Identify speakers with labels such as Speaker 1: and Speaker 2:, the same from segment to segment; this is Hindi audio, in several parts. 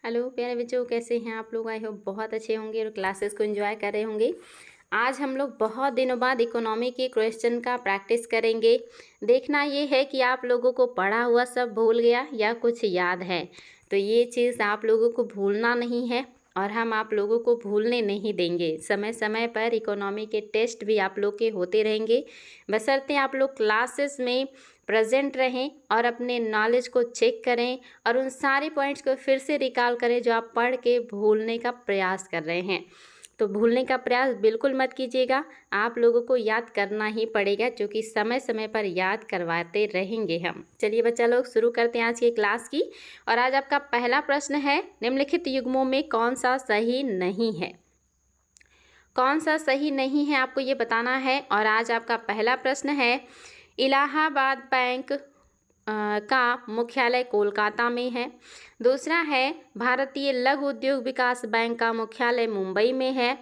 Speaker 1: हेलो प्यारे बच्चों, कैसे हैं आप लोग। आई होप बहुत अच्छे होंगे और क्लासेस को एंजॉय कर रहे होंगे। आज हम लोग बहुत दिनों बाद इकोनॉमी के क्वेश्चन का प्रैक्टिस करेंगे। देखना ये है कि आप लोगों को पढ़ा हुआ सब भूल गया या कुछ याद है। तो ये चीज़ आप लोगों को भूलना नहीं है और हम आप लोगों को भूलने नहीं देंगे। समय समय पर इकोनॉमी के टेस्ट भी आप लोग के होते रहेंगे, बशर्ते आप लोग क्लासेस में प्रेजेंट रहें और अपने नॉलेज को चेक करें और उन सारे पॉइंट्स को फिर से रिकॉल करें जो आप पढ़ के भूलने का प्रयास कर रहे हैं। तो भूलने का प्रयास बिल्कुल मत कीजिएगा, आप लोगों को याद करना ही पड़ेगा, क्योंकि समय समय पर याद करवाते रहेंगे हम। चलिए बच्चा लोग, शुरू करते हैं आज की क्लास की। और आज आपका पहला प्रश्न है, निम्नलिखित युग्मों में कौन सा सही नहीं है। कौन सा सही नहीं है आपको ये बताना है। और आज आपका पहला प्रश्न है, इलाहाबाद बैंक का मुख्यालय कोलकाता में है। दूसरा है, भारतीय लघु उद्योग विकास बैंक का मुख्यालय मुंबई में है।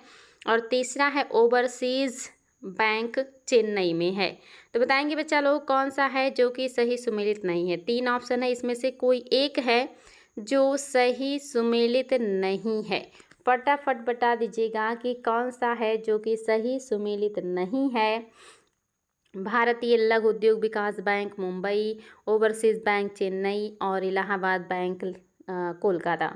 Speaker 1: और तीसरा है, ओवरसीज बैंक चेन्नई में है। तो बताएंगे बच्चा लोग कौन सा है जो कि सही सुमेलित नहीं है। 3 ऑप्शन है, इसमें से कोई एक है जो सही सुमेलित नहीं है। फटाफट बता दीजिएगा कि कौन सा है जो कि सही सुमेलित नहीं है। भारतीय लघु उद्योग विकास bank Mumbai, overseas bank Chennai और इलाहाबाद बैंक कोलकाता।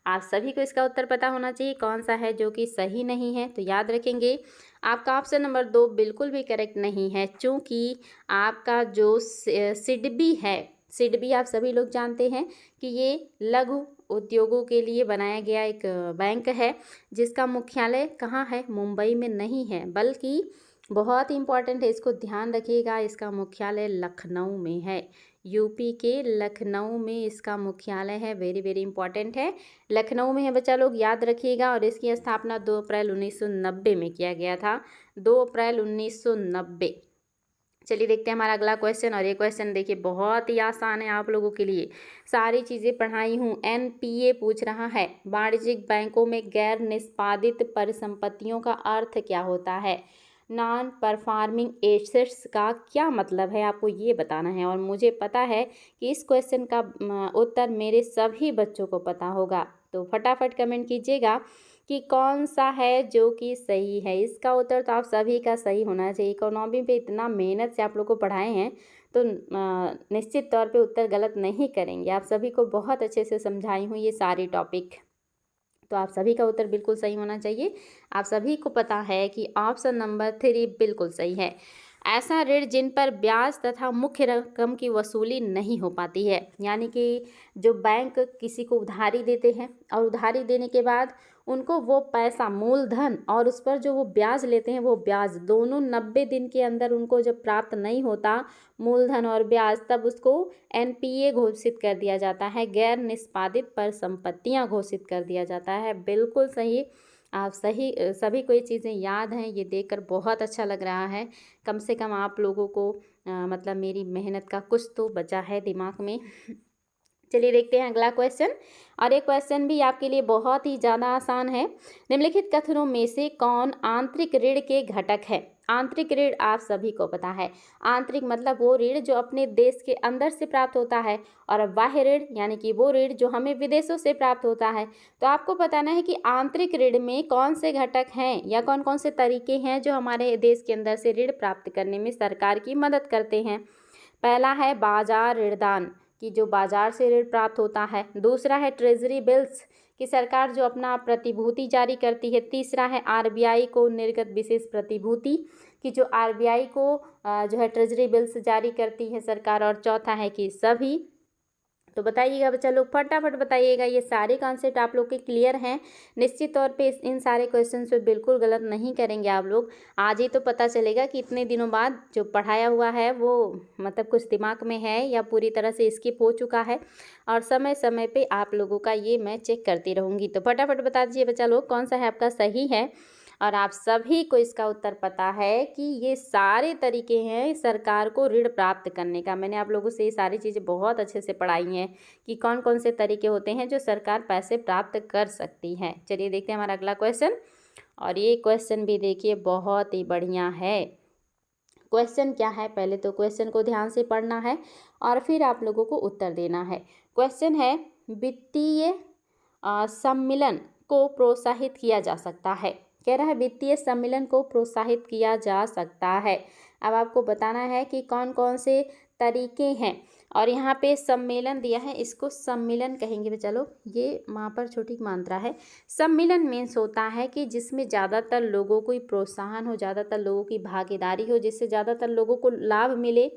Speaker 1: आप सभी को इसका उत्तर पता होना चाहिए कौन सा है जो कि सही नहीं है। तो याद रखेंगे, आपका ऑप्शन नंबर 2 बिल्कुल भी करेक्ट नहीं है, चूँकि आपका जो सिडबी है, सिडबी आप सभी लोग जानते हैं कि ये लघु उद्योगों के लिए बनाया गया एक बैंक है, जिसका मुख्यालय कहाँ है, मुंबई में नहीं है, बल्कि बहुत ही इंपॉर्टेंट है, इसको ध्यान रखिएगा, इसका मुख्यालय लखनऊ में है। यूपी के लखनऊ में इसका मुख्यालय है। वेरी वेरी इंपॉर्टेंट है, लखनऊ में है बच्चा लोग, याद रखिएगा। और इसकी स्थापना 2 अप्रैल 1990 में किया गया था, 2 अप्रैल 1990। चलिए देखते हैं हमारा अगला क्वेश्चन। और ये क्वेश्चन देखिए बहुत ही आसान है आप लोगों के लिए, सारी चीज़ें पढ़ाई हूँ। एनपीए पूछ रहा है, वाणिज्यिक बैंकों में गैर निष्पादित परिसंपत्तियों का अर्थ क्या होता है। नॉन परफॉर्मिंग एसेट्स का क्या मतलब है, आपको ये बताना है। और मुझे पता है कि इस क्वेश्चन का उत्तर मेरे सभी बच्चों को पता होगा। तो फटाफट कमेंट कीजिएगा कि कौन सा है जो कि सही है। इसका उत्तर तो आप सभी का सही होना चाहिए। इकोनॉमी पे इतना मेहनत से आप लोग को पढ़ाए हैं, तो निश्चित तौर पे उत्तर गलत नहीं करेंगे। आप सभी को बहुत अच्छे से समझाई हूँ ये सारी टॉपिक, तो आप सभी का उत्तर बिल्कुल सही होना चाहिए। आप सभी को पता है कि ऑप्शन नंबर 3 बिल्कुल सही है। ऐसा ऋण जिन पर ब्याज तथा मुख्य रकम की वसूली नहीं हो पाती है, यानी कि जो बैंक किसी को उधारी देते हैं और उधारी देने के बाद उनको वो पैसा मूलधन और उस पर जो वो ब्याज लेते हैं, वो ब्याज दोनों 90 दिन के अंदर उनको जब प्राप्त नहीं होता, मूलधन और ब्याज, तब उसको एनपीए घोषित कर दिया जाता है, गैर निष्पादित परिसंपत्तियां घोषित कर दिया जाता है। बिल्कुल सही, आप सभी को ये चीज़ें याद हैं। ये देखकर बहुत अच्छा लग रहा है, कम से कम आप लोगों को मतलब मेरी मेहनत का कुछ तो बचा है दिमाग में। चलिए देखते हैं अगला क्वेश्चन। और ये क्वेश्चन भी आपके लिए बहुत ही ज़्यादा आसान है। निम्नलिखित कथनों में से कौन आंतरिक ऋण के घटक है। आंतरिक ऋण आप सभी को पता है, आंतरिक मतलब वो ऋण जो अपने देश के अंदर से प्राप्त होता है, और बाह्य ऋण यानी कि वो ऋण जो हमें विदेशों से प्राप्त होता है। तो आपको बताना है कि आंतरिक ऋण में कौन से घटक हैं या कौन कौन से तरीके हैं जो हमारे देश के अंदर से ऋण प्राप्त करने में सरकार की मदद करते हैं। पहला है बाजार ऋणदान, कि जो बाजार से ऋण प्राप्त होता है। दूसरा है ट्रेजरी बिल्स, कि सरकार जो अपना प्रतिभूति जारी करती है। तीसरा है आरबीआई को निर्गत विशेष प्रतिभूति, कि जो आरबीआई को जो है ट्रेजरी बिल्स जारी करती है सरकार। और चौथा है कि सभी। तो बताइएगा बच्चा लोग, फटाफट बताइएगा, ये सारे कॉन्सेप्ट आप लोग के क्लियर हैं। निश्चित तौर पे इन सारे क्वेश्चन पे बिल्कुल गलत नहीं करेंगे आप लोग। आज ही तो पता चलेगा कि इतने दिनों बाद जो पढ़ाया हुआ है वो मतलब कुछ दिमाग में है या पूरी तरह से स्किप हो चुका है। और समय समय पे आप लोगों का ये मैं चेक करती रहूँगी। तो फटाफट बता दीजिए बच्चा लोग, कौन सा है आपका सही है। और आप सभी को इसका उत्तर पता है कि ये सारे तरीके हैं सरकार को ऋण प्राप्त करने का। मैंने आप लोगों से ये सारी चीज़ें बहुत अच्छे से पढ़ाई हैं कि कौन कौन से तरीके होते हैं जो सरकार पैसे प्राप्त कर सकती है। चलिए देखते हैं हमारा अगला क्वेश्चन। और ये क्वेश्चन भी देखिए बहुत ही बढ़िया है। क्वेश्चन क्या है, पहले तो क्वेश्चन को ध्यान से पढ़ना है और फिर आप लोगों को उत्तर देना है। क्वेश्चन है, वित्तीय सम्मिलन को प्रोत्साहित किया जा सकता है। कह रहा है वित्तीय सम्मिलन को प्रोत्साहित किया जा सकता है। अब आपको बताना है कि कौन कौन से तरीके हैं, और यहाँ पे सम्मेलन दिया है, इसको सम्मिलन कहेंगे। चलो ये वहाँ पर छोटी मात्रा है। सम्मिलन मीन्स होता है कि जिसमें ज़्यादातर लोगों को प्रोत्साहन हो, ज़्यादातर लोगों की भागीदारी हो, जिससे ज़्यादातर लोगों को लाभ मिले,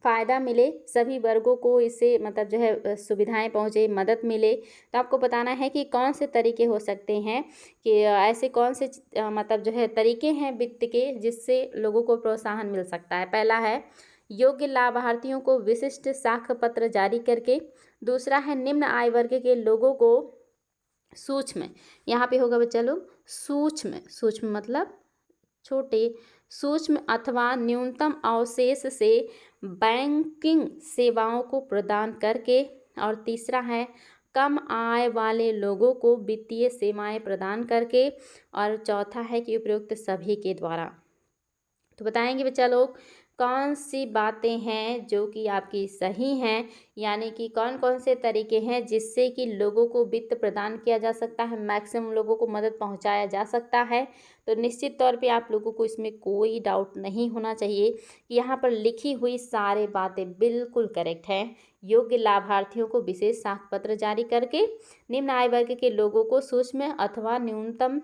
Speaker 1: फ़ायदा मिले, सभी वर्गों को इससे मतलब जो है सुविधाएं पहुँचे, मदद मिले। तो आपको बताना है कि कौन से तरीके हो सकते हैं, कि ऐसे कौन से मतलब जो है तरीके हैं वित्त के जिससे लोगों को प्रोत्साहन मिल सकता है। पहला है योग्य लाभार्थियों को विशिष्ट साख पत्र जारी करके। दूसरा है निम्न आय वर्ग के लोगों को सूक्ष्म, यहाँ पे होगा बच्चा लोग सूक्ष्म, सूक्ष्म मतलब छोटे, सूक्ष्म अथवा न्यूनतम अवशेष से बैंकिंग सेवाओं को प्रदान करके। और तीसरा है कम आय वाले लोगों को वित्तीय सेवाएं प्रदान करके। और चौथा है कि उपयुक्त सभी के द्वारा। तो बताएंगे बच्चा लोग कौन सी बातें हैं जो कि आपकी सही हैं, यानी कि कौन कौन से तरीके हैं जिससे कि लोगों को वित्त प्रदान किया जा सकता है, मैक्सिमम लोगों को मदद पहुंचाया जा सकता है। तो निश्चित तौर पे आप लोगों को इसमें कोई डाउट नहीं होना चाहिए कि यहाँ पर लिखी हुई सारी बातें बिल्कुल करेक्ट हैं। योग्य लाभार्थियों को विशेष साख पत्र जारी करके, निम्न आय वर्ग के लोगों को सूक्ष्म अथवा न्यूनतम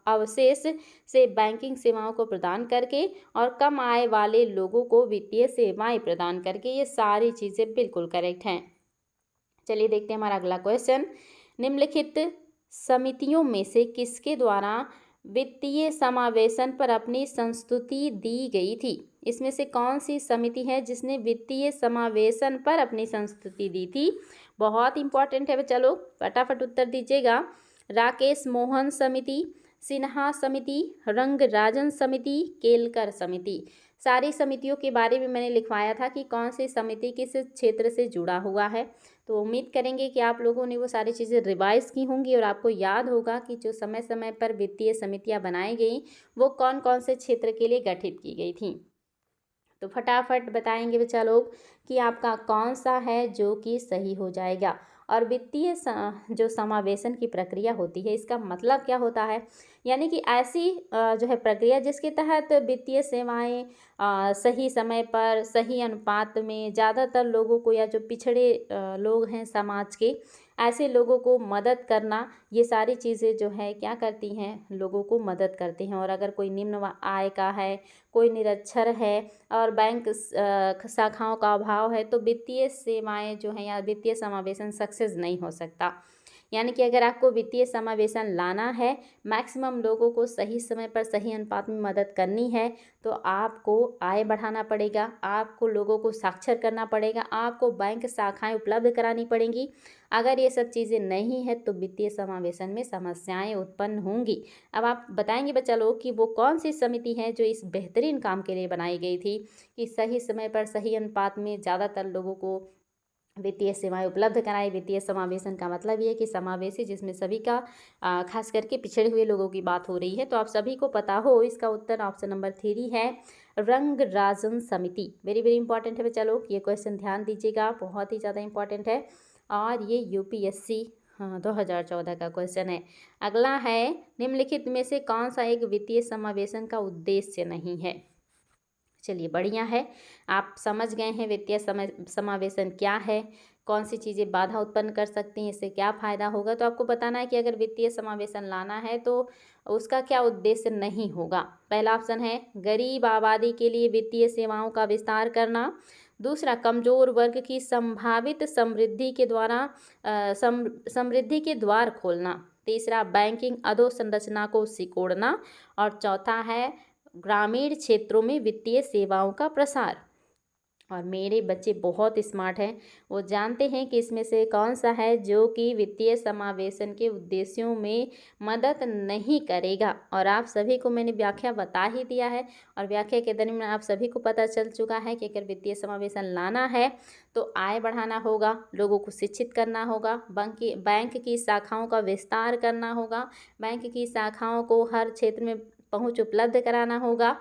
Speaker 1: अवशेष से बैंकिंग सेवाओं को प्रदान करके, और कम आय वाले लोगों को वित्तीय सेवाएं प्रदान करके, ये सारी चीज़ें बिल्कुल करेक्ट हैं। चलिए देखते हैं हमारा अगला क्वेश्चन। निम्नलिखित समितियों में से किसके द्वारा वित्तीय समावेशन पर अपनी संस्तुति दी गई थी? इसमें से कौन सी समिति है जिसने वित्तीय समावेशन पर अपनी संस्तुति दी थी? बहुत इंपॉर्टेंट है बच्चा लोग, फटाफट उत्तर दीजिएगा। राकेश मोहन समिति, सिन्हा समिति, रंगराजन समिति, केलकर समिति। सारी समितियों के बारे में मैंने लिखवाया था कि कौन सी समिति किस क्षेत्र से जुड़ा हुआ है। तो उम्मीद करेंगे कि आप लोगों ने वो सारी चीज़ें रिवाइज की होंगी और आपको याद होगा कि जो समय समय पर वित्तीय समितियां बनाई गई वो कौन कौन से क्षेत्र के लिए गठित की गई थी। तो फटाफट बताएंगे बच्चा लोग कि आपका कौन सा है जो कि सही हो जाएगा। और वित्तीय जो समावेशन की प्रक्रिया होती है, इसका मतलब क्या होता है, यानी कि ऐसी जो है प्रक्रिया जिसके तहत वित्तीय सेवाएं सही समय पर सही अनुपात में ज़्यादातर लोगों को, या जो पिछड़े लोग हैं समाज के, ऐसे लोगों को मदद करना, ये सारी चीज़ें जो है क्या करती हैं, लोगों को मदद करती हैं। और अगर कोई निम्न आय का है, कोई निरक्षर है और बैंक शाखाओं का अभाव है, तो वित्तीय सेवाएं जो हैं या वित्तीय समावेशन सक्सेस नहीं हो सकता। यानी कि अगर आपको वित्तीय समावेशन लाना है, मैक्सिमम लोगों को सही समय पर सही अनुपात में मदद करनी है, तो आपको आय बढ़ाना पड़ेगा, आपको लोगों को साक्षर करना पड़ेगा, आपको बैंक शाखाएं उपलब्ध करानी पड़ेंगी। अगर ये सब चीज़ें नहीं है तो वित्तीय समावेशन में समस्याएं उत्पन्न होंगी। अब आप बताएंगे बच्चा लोग कि वो कौन सी समिति है जो इस बेहतरीन काम के लिए बनाई गई थी कि सही समय पर सही अनुपात में ज़्यादातर लोगों को वित्तीय सेवाएं उपलब्ध कराई। वित्तीय समावेशन का मतलब ये है कि समावेशी जिसमें सभी का खास करके पिछड़े हुए लोगों की बात हो रही है। तो आप सभी को पता हो, इसका उत्तर ऑप्शन नंबर 3 है, रंगराजन समिति। वेरी वेरी इंपॉर्टेंट है बच्चा लोग, ये क्वेश्चन ध्यान दीजिएगा, बहुत ही ज़्यादा इंपॉर्टेंट है और ये यूपीएससी 2014 का क्वेश्चन है। अगला है, निम्नलिखित में से कौन सा एक वित्तीय समावेशन का उद्देश्य नहीं है? चलिए बढ़िया है, आप समझ गए हैं वित्तीय समावेशन क्या है, कौन सी चीज़ें बाधा उत्पन्न कर सकती हैं, इससे क्या फ़ायदा होगा। तो आपको बताना है कि अगर वित्तीय समावेशन लाना है तो उसका क्या उद्देश्य नहीं होगा। पहला ऑप्शन है गरीब आबादी के लिए वित्तीय सेवाओं का विस्तार करना। दूसरा, कमज़ोर वर्ग की संभावित समृद्धि के द्वारा समृद्धि के द्वार खोलना। तीसरा, बैंकिंग अधोसंरचना को सिकोड़ना। और चौथा है ग्रामीण क्षेत्रों में वित्तीय सेवाओं का प्रसार। और मेरे बच्चे बहुत स्मार्ट हैं, वो जानते हैं कि इसमें से कौन सा है जो कि वित्तीय समावेशन के उद्देश्यों में मदद नहीं करेगा। और आप सभी को मैंने व्याख्या बता ही दिया है, और व्याख्या के दरमियान आप सभी को पता चल चुका है कि अगर वित्तीय समावेशन लाना है तो आय बढ़ाना होगा, लोगों को शिक्षित करना होगा, बैंक की शाखाओं का विस्तार करना होगा, बैंक की शाखाओं को हर क्षेत्र में पहुँच उपलब्ध कराना होगा।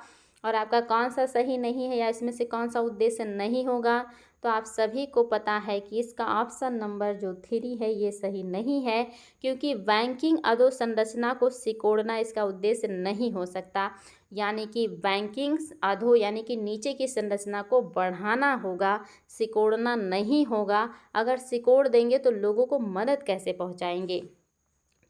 Speaker 1: और आपका कौन सा सही नहीं है या इसमें से कौन सा उद्देश्य नहीं होगा, तो आप सभी को पता है कि इसका ऑप्शन नंबर जो 3 है ये सही नहीं है, क्योंकि बैंकिंग अधोसंरचना को सिकोड़ना इसका उद्देश्य नहीं हो सकता। यानी कि बैंकिंग अधो यानी कि नीचे की संरचना को बढ़ाना होगा, सिकोड़ना नहीं होगा। अगर सिकोड़ देंगे तो लोगों को मदद कैसे पहुंचाएंगे?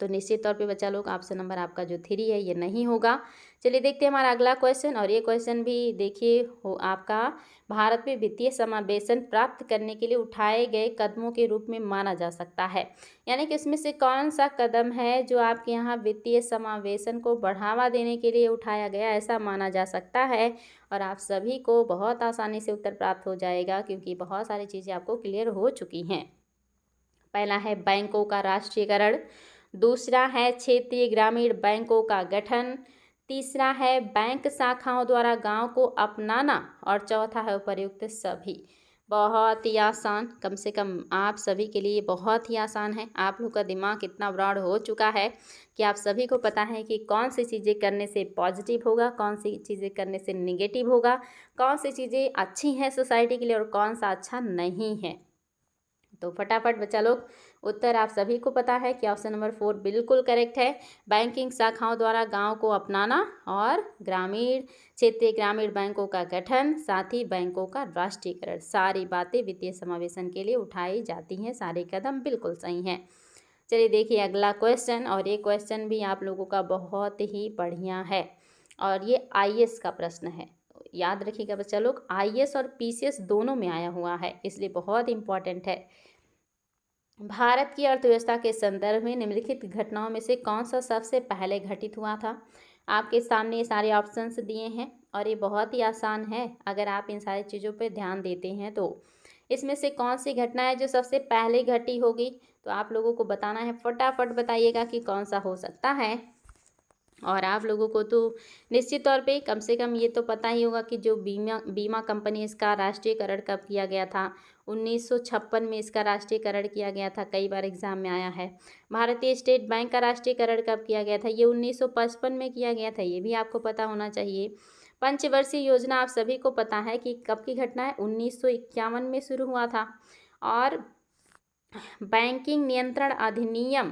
Speaker 1: तो निश्चित तौर पे बच्चा लोग ऑप्शन नंबर आपका जो 3 है ये नहीं होगा। चलिए देखते हैं हमारा अगला क्वेश्चन, और ये क्वेश्चन भी देखिए हो आपका भारत में वित्तीय समावेशन प्राप्त करने के लिए उठाए गए कदमों के रूप में माना जा सकता है। यानी कि इसमें से कौन सा कदम है जो आपके यहाँ वित्तीय समावेशन को बढ़ावा देने के लिए उठाया गया ऐसा माना जा सकता है? और आप सभी को बहुत आसानी से उत्तर प्राप्त हो जाएगा, क्योंकि बहुत सारी चीज़ें आपको क्लियर हो चुकी हैं। पहला है बैंकों का राष्ट्रीयकरण, दूसरा है क्षेत्रीय ग्रामीण बैंकों का गठन, तीसरा है बैंक शाखाओं द्वारा गांव को अपनाना, और चौथा है उपर्युक्त सभी। बहुत ही आसान, कम से कम आप सभी के लिए बहुत ही आसान है। आप लोग का दिमाग इतना ब्रॉड हो चुका है कि आप सभी को पता है कि कौन सी चीज़ें करने से पॉजिटिव होगा, कौन सी चीज़ें करने से निगेटिव होगा, कौन सी चीज़ें अच्छी हैं सोसाइटी के लिए और कौन सा अच्छा नहीं है। तो फटाफट बच्चा लोग उत्तर आप सभी को पता है कि ऑप्शन नंबर 4 बिल्कुल करेक्ट है। बैंकिंग शाखाओं द्वारा गांव को अपनाना और क्षेत्रीय ग्रामीण बैंकों का गठन, साथ ही बैंकों का राष्ट्रीयकरण, सारी बातें वित्तीय समावेशन के लिए उठाई जाती हैं। सारे कदम बिल्कुल सही हैं। चलिए देखिए अगला क्वेश्चन, और ये क्वेश्चन भी आप लोगों का बहुत ही बढ़िया है, और ये आईएएस का प्रश्न है। याद रखिएगा बच्चा लोग, आईएएस और पीसीएस दोनों में आया हुआ है, इसलिए बहुत इंपॉर्टेंट है। भारत की अर्थव्यवस्था के संदर्भ में निम्नलिखित घटनाओं में से कौन सा सबसे पहले घटित हुआ था? आपके सामने ये सारे ऑप्शंस दिए हैं, और ये बहुत ही आसान है अगर आप इन सारी चीज़ों पर ध्यान देते हैं तो। इसमें से कौन सी घटना है जो सबसे पहले घटी होगी? तो आप लोगों को बताना है, फटाफट बताइएगा कि कौन सा हो सकता है। और आप लोगों को तो निश्चित तौर पे कम से कम ये तो पता ही होगा कि जो बीमा कंपनी, इसका राष्ट्रीयकरण कब किया गया था? 1956 में इसका राष्ट्रीयकरण किया गया था, कई बार एग्जाम में आया है। भारतीय स्टेट बैंक का राष्ट्रीयकरण कब किया गया था? ये 1955 में किया गया था, ये भी आपको पता होना चाहिए। पंचवर्षीय योजना आप सभी को पता है कि कब की घटना है? 1951 में शुरू हुआ था। और बैंकिंग नियंत्रण अधिनियम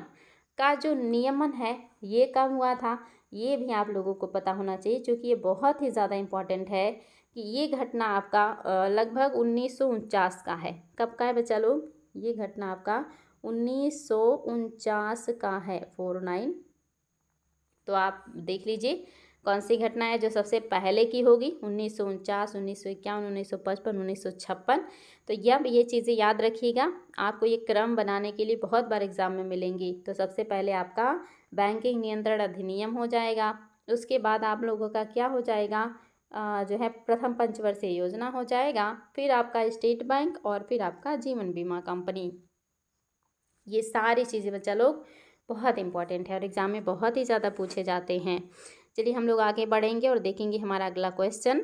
Speaker 1: का जो नियमन है ये कब हुआ था? ये भी आप लोगों को पता होना चाहिए, क्योंकि ये बहुत ही ज़्यादा इम्पॉर्टेंट है कि ये घटना आपका लगभग 1949 का है। कब का है बच्चा लोग? ये घटना आपका 1949 का है, 49। तो आप देख लीजिए कौन सी घटना है जो सबसे पहले की होगी? 1949, 1951, 1955, 1956। तो जब ये चीज़ें याद रखिएगा, आपको ये क्रम बनाने के लिए बहुत बार एग्जाम में मिलेंगी। तो सबसे पहले आपका बैंकिंग नियंत्रण अधिनियम हो जाएगा, उसके बाद आप लोगों का क्या हो जाएगा? जो है प्रथम पंचवर्षीय योजना हो जाएगा, फिर आपका स्टेट बैंक, और फिर आपका जीवन बीमा कंपनी। ये सारी चीज़ें बच्चा लोग बहुत इंपॉर्टेंट है और एग्ज़ाम में बहुत ही ज़्यादा पूछे जाते हैं। चलिए हम लोग आगे बढ़ेंगे और देखेंगे हमारा अगला क्वेश्चन।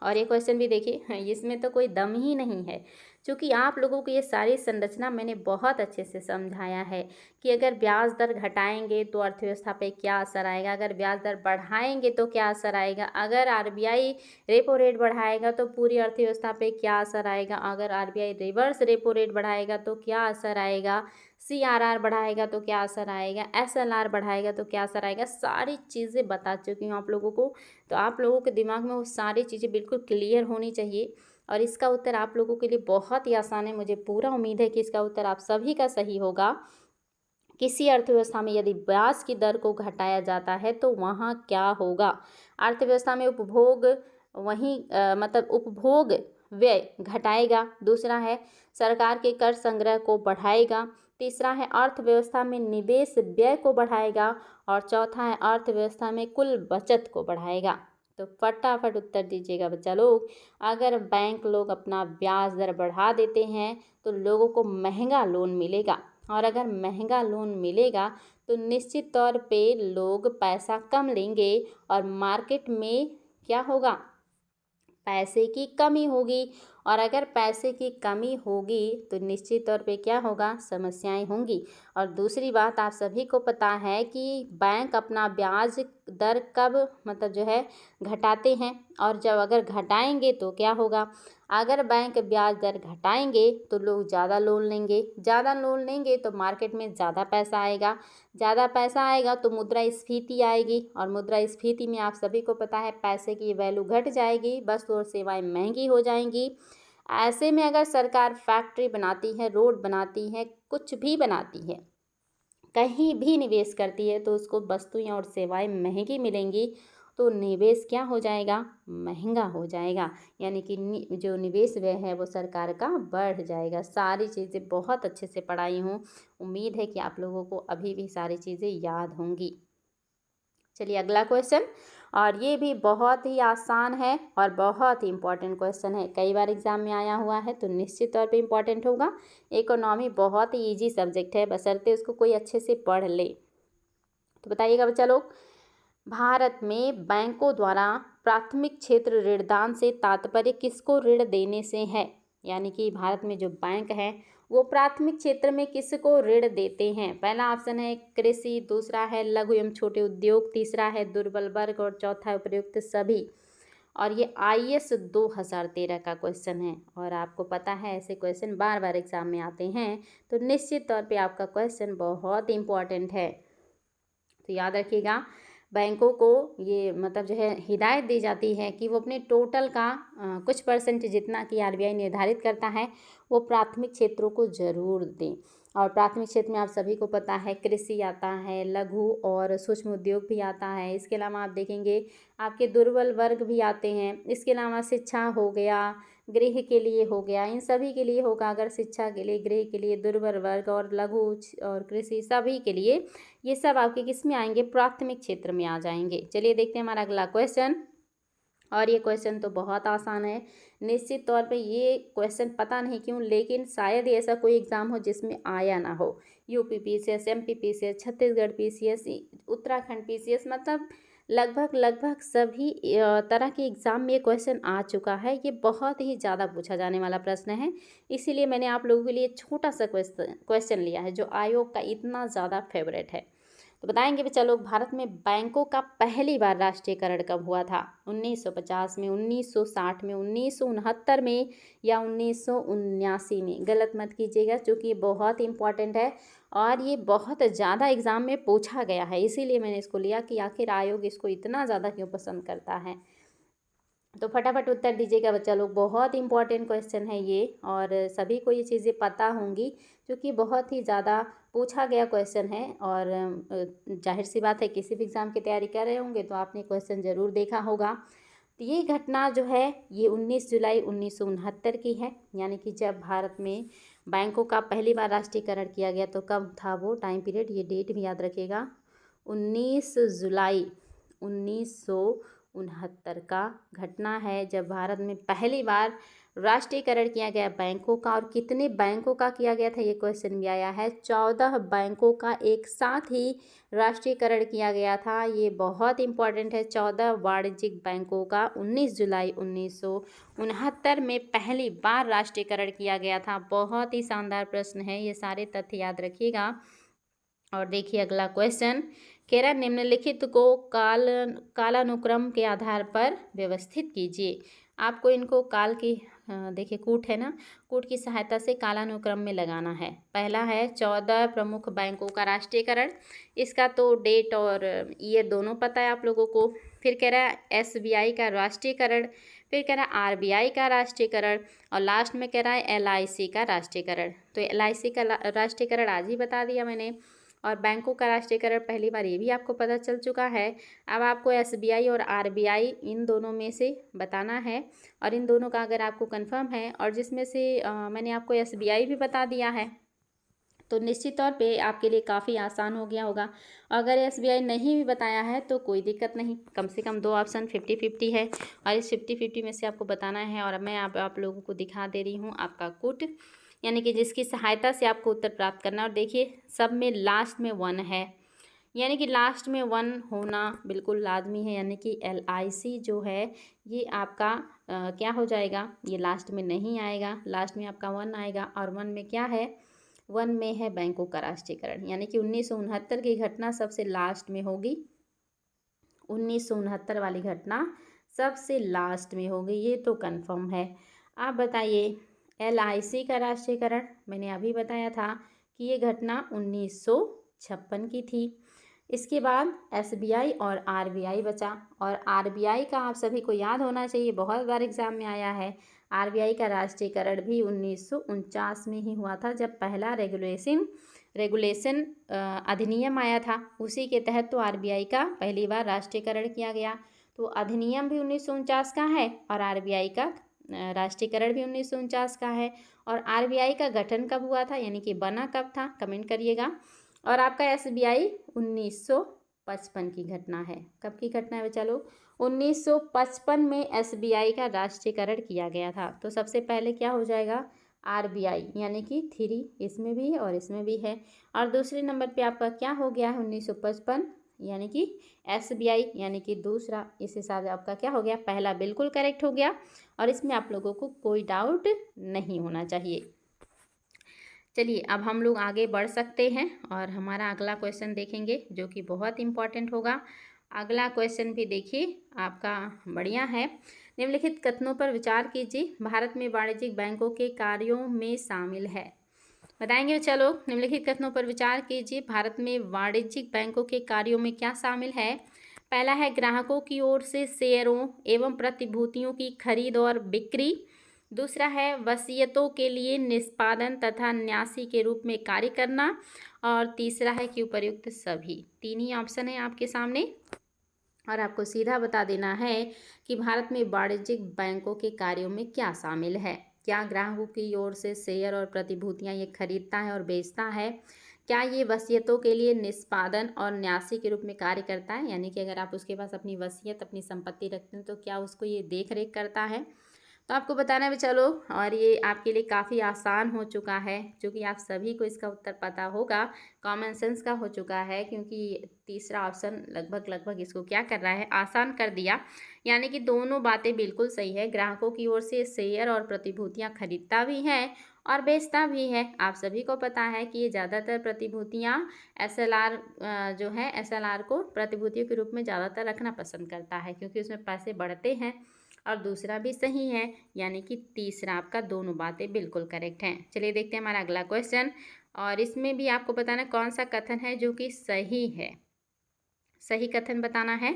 Speaker 1: और ये क्वेश्चन भी देखिए, इसमें तो कोई दम ही नहीं है, क्योंकि आप लोगों को ये सारी संरचना मैंने बहुत अच्छे से समझाया है कि अगर ब्याज दर घटाएंगे तो अर्थव्यवस्था पे क्या असर आएगा, अगर ब्याज दर बढ़ाएंगे तो क्या असर आएगा, अगर आरबीआई रेपो रेट बढ़ाएगा तो पूरी अर्थव्यवस्था पे क्या असर आएगा, अगर आरबीआई रिवर्स रेपो रेट बढ़ाएगा तो क्या असर आएगा, सीआरआर बढ़ाएगा तो क्या असर आएगा, एसएलआर बढ़ाएगा तो क्या असर आएगा। सारी चीज़ें बता चुकी हूँ आप लोगों को। तो आप लोगों के दिमाग में वो सारी चीज़ें बिल्कुल क्लियर होनी चाहिए, और इसका उत्तर आप लोगों के लिए बहुत ही आसान है। मुझे पूरा उम्मीद है कि इसका उत्तर आप सभी का सही होगा। किसी अर्थव्यवस्था में यदि ब्याज की दर को घटाया जाता है तो वहाँ क्या होगा? अर्थव्यवस्था में उपभोग मतलब उपभोग व्यय घटाएगा, दूसरा है सरकार के कर संग्रह को बढ़ाएगा, तीसरा है अर्थव्यवस्था में निवेश व्यय को बढ़ाएगा, और चौथा है अर्थव्यवस्था में कुल बचत को बढ़ाएगा। तो फटाफट उत्तर दीजिएगा बच्चा लोग। अगर बैंक लोग अपना ब्याज दर बढ़ा देते हैं तो लोगों को महंगा लोन मिलेगा, और अगर महंगा लोन मिलेगा तो निश्चित तौर पे लोग पैसा कम लेंगे और मार्केट में क्या होगा? पैसे की कमी होगी, और अगर पैसे की कमी होगी तो निश्चित तौर पे क्या होगा? समस्याएं होंगी। और दूसरी बात आप सभी को पता है कि बैंक अपना ब्याज दर कब मतलब जो है घटाते हैं, और जब अगर घटाएंगे तो क्या होगा? अगर बैंक ब्याज दर घटाएंगे तो लोग ज़्यादा लोन लेंगे, ज़्यादा लोन लेंगे तो मार्केट में ज़्यादा पैसा आएगा, ज़्यादा पैसा आएगा तो मुद्रास्फीति आएगी, और मुद्रास्फीति में आप सभी को पता है पैसे की वैल्यू घट जाएगी, वस्तु और सेवाएं महंगी हो जाएंगी। ऐसे में अगर सरकार फैक्ट्री बनाती है, रोड बनाती है, कुछ भी बनाती है, कहीं भी निवेश करती है, तो उसको वस्तुएं और सेवाएं महंगी मिलेंगी, तो निवेश क्या हो जाएगा, महंगा हो जाएगा। यानी कि जो निवेश व्यय है वो सरकार का बढ़ जाएगा। सारी चीज़ें बहुत अच्छे से पढ़ाई हूँ, उम्मीद है कि आप लोगों को अभी भी सारी चीज़ें याद होंगी। चलिए अगला क्वेश्चन, और ये भी बहुत ही आसान है और बहुत ही इम्पॉर्टेंट क्वेश्चन है, कई बार एग्जाम में आया हुआ है, तो निश्चित तौर पे इम्पॉर्टेंट होगा। इकोनॉमी बहुत ही इजी सब्जेक्ट है, बशर्ते उसको कोई अच्छे से पढ़ ले। तो बताइएगा बच्चा लोग, भारत में बैंकों द्वारा प्राथमिक क्षेत्र ऋणदान से तात्पर्य किसको ऋण देने से है। यानी कि भारत में जो बैंक है वो प्राथमिक क्षेत्र में किसको ऋण देते हैं। पहला ऑप्शन है कृषि, दूसरा है लघु एवं छोटे उद्योग, तीसरा है दुर्बल वर्ग और चौथा है उपयुक्त सभी। और ये IAS 2013 का क्वेश्चन है, और आपको पता है ऐसे क्वेश्चन बार बार एग्जाम में आते हैं, तो निश्चित तौर पे आपका क्वेश्चन बहुत इम्पॉर्टेंट है। तो याद रखिएगा, बैंकों को ये मतलब जो है हिदायत दी जाती है कि वो अपने टोटल का कुछ परसेंट जितना कि RBI निर्धारित करता है वो प्राथमिक क्षेत्रों को ज़रूर दें। और प्राथमिक क्षेत्र में आप सभी को पता है कृषि आता है, लघु और सूक्ष्म उद्योग भी आता है, इसके अलावा आप देखेंगे आपके दुर्बल वर्ग भी आते हैं, इसके अलावा शिक्षा हो गया, गृह के लिए हो गया, इन सभी के लिए होगा। अगर शिक्षा के लिए, गृह के लिए, दुर्बल वर्ग और लघु और कृषि सभी के लिए, ये सब आपके किस में आएंगे, प्राथमिक क्षेत्र में आ जाएंगे। चलिए देखते हैं हमारा अगला क्वेश्चन, और ये क्वेश्चन तो बहुत आसान है। निश्चित तौर पे ये क्वेश्चन पता नहीं क्यों, लेकिन शायद ही ऐसा कोई एग्ज़ाम हो जिसमें आया ना हो। UP PCS, MP PCS, Chhattisgarh PCS, Uttarakhand PCS, मतलब लगभग सभी तरह के एग्ज़ाम में ये क्वेश्चन आ चुका है। ये बहुत ही ज़्यादा पूछा जाने वाला प्रश्न है, इसीलिए मैंने आप लोगों के लिए छोटा सा क्वेश्चन लिया है जो आयोग का इतना ज़्यादा फेवरेट है। तो बताएंगे भी चलो, भारत में बैंकों का पहली बार राष्ट्रीयकरण कब हुआ था। 1950 में, 1960 में, 1969 में, या 1979 में। गलत मत कीजिएगा, क्योंकि ये बहुत इंपॉर्टेंट है और ये बहुत ज़्यादा एग्जाम में पूछा गया है, इसीलिए मैंने इसको लिया कि आखिर आयोग इसको इतना ज़्यादा क्यों पसंद करता है। तो फटाफट उत्तर दीजिएगा बच्चा लोग, बहुत इंपॉर्टेंट क्वेश्चन है ये, और सभी को ये चीज़ें पता होंगी क्योंकि बहुत ही ज़्यादा पूछा गया क्वेश्चन है। और जाहिर सी बात है, किसी भी एग्ज़ाम की तैयारी कर रहे होंगे तो आपने क्वेश्चन ज़रूर देखा होगा। तो ये घटना जो है ये 19 जुलाई 1969 की है, यानी कि जब भारत में बैंकों का पहली बार राष्ट्रीयकरण किया गया। तो कब था वो टाइम पीरियड, ये डेट भी याद रखिएगा, 19 जुलाई 1969 का घटना है जब भारत में पहली बार राष्ट्रीयकरण किया गया बैंकों का। और कितने बैंकों का किया गया था, ये क्वेश्चन भी आया है। 14 बैंकों का एक साथ ही राष्ट्रीयकरण किया गया था, ये बहुत इंपॉर्टेंट है। 14 वाणिज्यिक बैंकों का 19 जुलाई 1969 में पहली बार राष्ट्रीयकरण किया गया था। बहुत ही शानदार प्रश्न है, ये सारे तथ्य याद रखिएगा। और देखिए अगला क्वेश्चन, कह रहा निम्नलिखित को कालानुक्रम के आधार पर व्यवस्थित कीजिए। आपको इनको काल की देखिए कूट है ना, कूट की सहायता से कालानुक्रम में लगाना है। पहला है 14 प्रमुख बैंकों का राष्ट्रीयकरण, इसका तो डेट और ईयर दोनों पता है आप लोगों को। फिर कह रहा है SBI का राष्ट्रीयकरण, फिर कह रहा है RBI का राष्ट्रीयकरण, और लास्ट में कह रहा है LIC का राष्ट्रीयकरण। तो LIC का राष्ट्रीयकरण आज ही बता दिया मैंने, और बैंकों का राष्ट्रीयकरण पहली बार, ये भी आपको पता चल चुका है। अब आपको SBI और RBI इन दोनों में से बताना है, और इन दोनों का अगर आपको कंफर्म है, और जिसमें से मैंने आपको SBI भी बता दिया है, तो निश्चित तौर पे आपके लिए काफ़ी आसान हो गया होगा। अगर SBI नहीं भी बताया है तो कोई दिक्कत नहीं, कम से कम 2 ऑप्शन 50-50 है, और इस 50-50 में से आपको बताना है। और मैं आप लोगों को दिखा दे रही हूँ आपका कूट, यानी कि जिसकी सहायता से आपको उत्तर प्राप्त करना। और देखिए सब में लास्ट में 1 है, यानी कि लास्ट में 1 होना बिल्कुल लाजमी है, यानी कि LIC जो है ये आपका क्या हो जाएगा, ये लास्ट में नहीं आएगा, लास्ट में आपका 1 आएगा। और 1 में क्या है, 1 में है बैंकों का राष्ट्रीयकरण, यानी कि 1969 की घटना सबसे लास्ट में होगी। 1969 वाली घटना सबसे लास्ट में होगी, ये तो कंफर्म है। आप बताइए, LIC का राष्ट्रीयकरण मैंने अभी बताया था कि ये घटना 1956 की थी। इसके बाद SBI और RBI बचा, और RBI का आप सभी को याद होना चाहिए, बहुत बार एग्जाम में आया है। RBI का राष्ट्रीयकरण भी 1949 में ही हुआ था, जब पहला रेगुलेशन अधिनियम आया था, उसी के तहत तो RBI का पहली बार राष्ट्रीयकरण किया गया। तो अधिनियम भी 1949 का है और RBI का राष्ट्रीयकरण भी 1949 का है। और RBI का गठन कब हुआ था, यानी कि बना कब था, कमेंट करिएगा। और आपका SBI 1955 की घटना है। कब की घटना है बच्चा लोग? 1955 में SBI का राष्ट्रीयकरण किया गया था। तो सबसे पहले क्या हो जाएगा? RBI, यानी कि 3 इसमें भी है और इसमें भी है। और दूसरे नंबर पे आपका क्या हो गया है? 1955, यानी कि SBI, यानी कि दूसरा। इस हिसाब से आपका क्या हो गया? पहला बिल्कुल करेक्ट हो गया, और इसमें आप लोगों को कोई डाउट नहीं होना चाहिए। चलिए, अब हम लोग आगे बढ़ सकते हैं और हमारा अगला क्वेश्चन देखेंगे, जो कि बहुत इम्पॉर्टेंट होगा। अगला क्वेश्चन भी देखिए आपका बढ़िया है। निम्नलिखित कथनों पर विचार कीजिए, भारत में वाणिज्यिक बैंकों के कार्यों में शामिल है। बताएंगे बच्चा लोग, निम्नलिखित कथनों पर विचार कीजिए, भारत में वाणिज्यिक बैंकों के कार्यों में क्या शामिल है। पहला है ग्राहकों की ओर से शेयरों एवं प्रतिभूतियों की खरीद और बिक्री। दूसरा है वसीयतों के लिए निष्पादन तथा न्यासी के रूप में कार्य करना। और तीसरा है कि उपर्युक्त सभी। 3 ही ऑप्शन है आपके सामने, और आपको सीधा बता देना है कि भारत में वाणिज्यिक बैंकों के कार्यों में क्या शामिल है। क्या ग्राहकों की ओर से शेयर और प्रतिभूतियां ये खरीदता है और बेचता है। क्या ये वसीयतों के लिए निष्पादन और न्यासी के रूप में कार्य करता है, यानी कि अगर आप उसके पास अपनी वसीयत, अपनी संपत्ति रखते हैं, तो क्या उसको ये देख रेख करता है। तो आपको बताना भी चलो, और ये आपके लिए काफ़ी आसान हो चुका है, क्योंकि आप सभी को इसका उत्तर पता होगा, कॉमन सेंस का हो चुका है, क्योंकि तीसरा ऑप्शन लगभग इसको क्या कर रहा है, आसान कर दिया। यानी कि दोनों बातें बिल्कुल सही है, ग्राहकों की ओर से शेयर और प्रतिभूतियां खरीदता भी है और बेचता भी है। आप सभी को पता है कि ये ज़्यादातर प्रतिभूतियां SLR जो है, SLR को प्रतिभूतियों के रूप में ज़्यादातर रखना पसंद करता है, क्योंकि उसमें पैसे बढ़ते हैं। और दूसरा भी सही है, यानी कि तीसरा आपका दोनों बातें बिल्कुल करेक्ट हैं। चलिए देखते हैं हमारा अगला क्वेश्चन, और इसमें भी आपको बताना कौन सा कथन है जो कि सही है। सही कथन बताना है।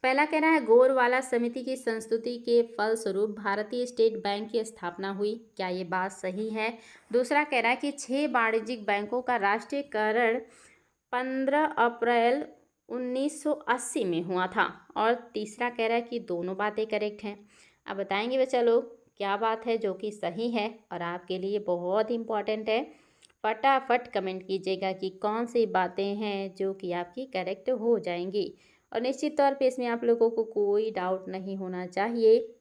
Speaker 1: पहला कह रहा है गोरवाला समिति की संस्तुति के फलस्वरूप भारतीय स्टेट बैंक की स्थापना हुई। क्या ये बात सही है? दूसरा कह रहा है कि 6 वाणिज्यिक बैंकों का राष्ट्रीयकरण 15 अप्रैल 1980 में हुआ था। और तीसरा कह रहा है कि दोनों बातें करेक्ट हैं। अब बताएंगे बच्चा लोग क्या बात है जो कि सही है, और आपके लिए बहुत इंपॉर्टेंट है। फटाफट कमेंट कीजिएगा कि कौन सी बातें हैं जो कि आपकी करेक्ट हो जाएंगी, और निश्चित तौर पे इसमें आप लोगों को कोई डाउट नहीं होना चाहिए।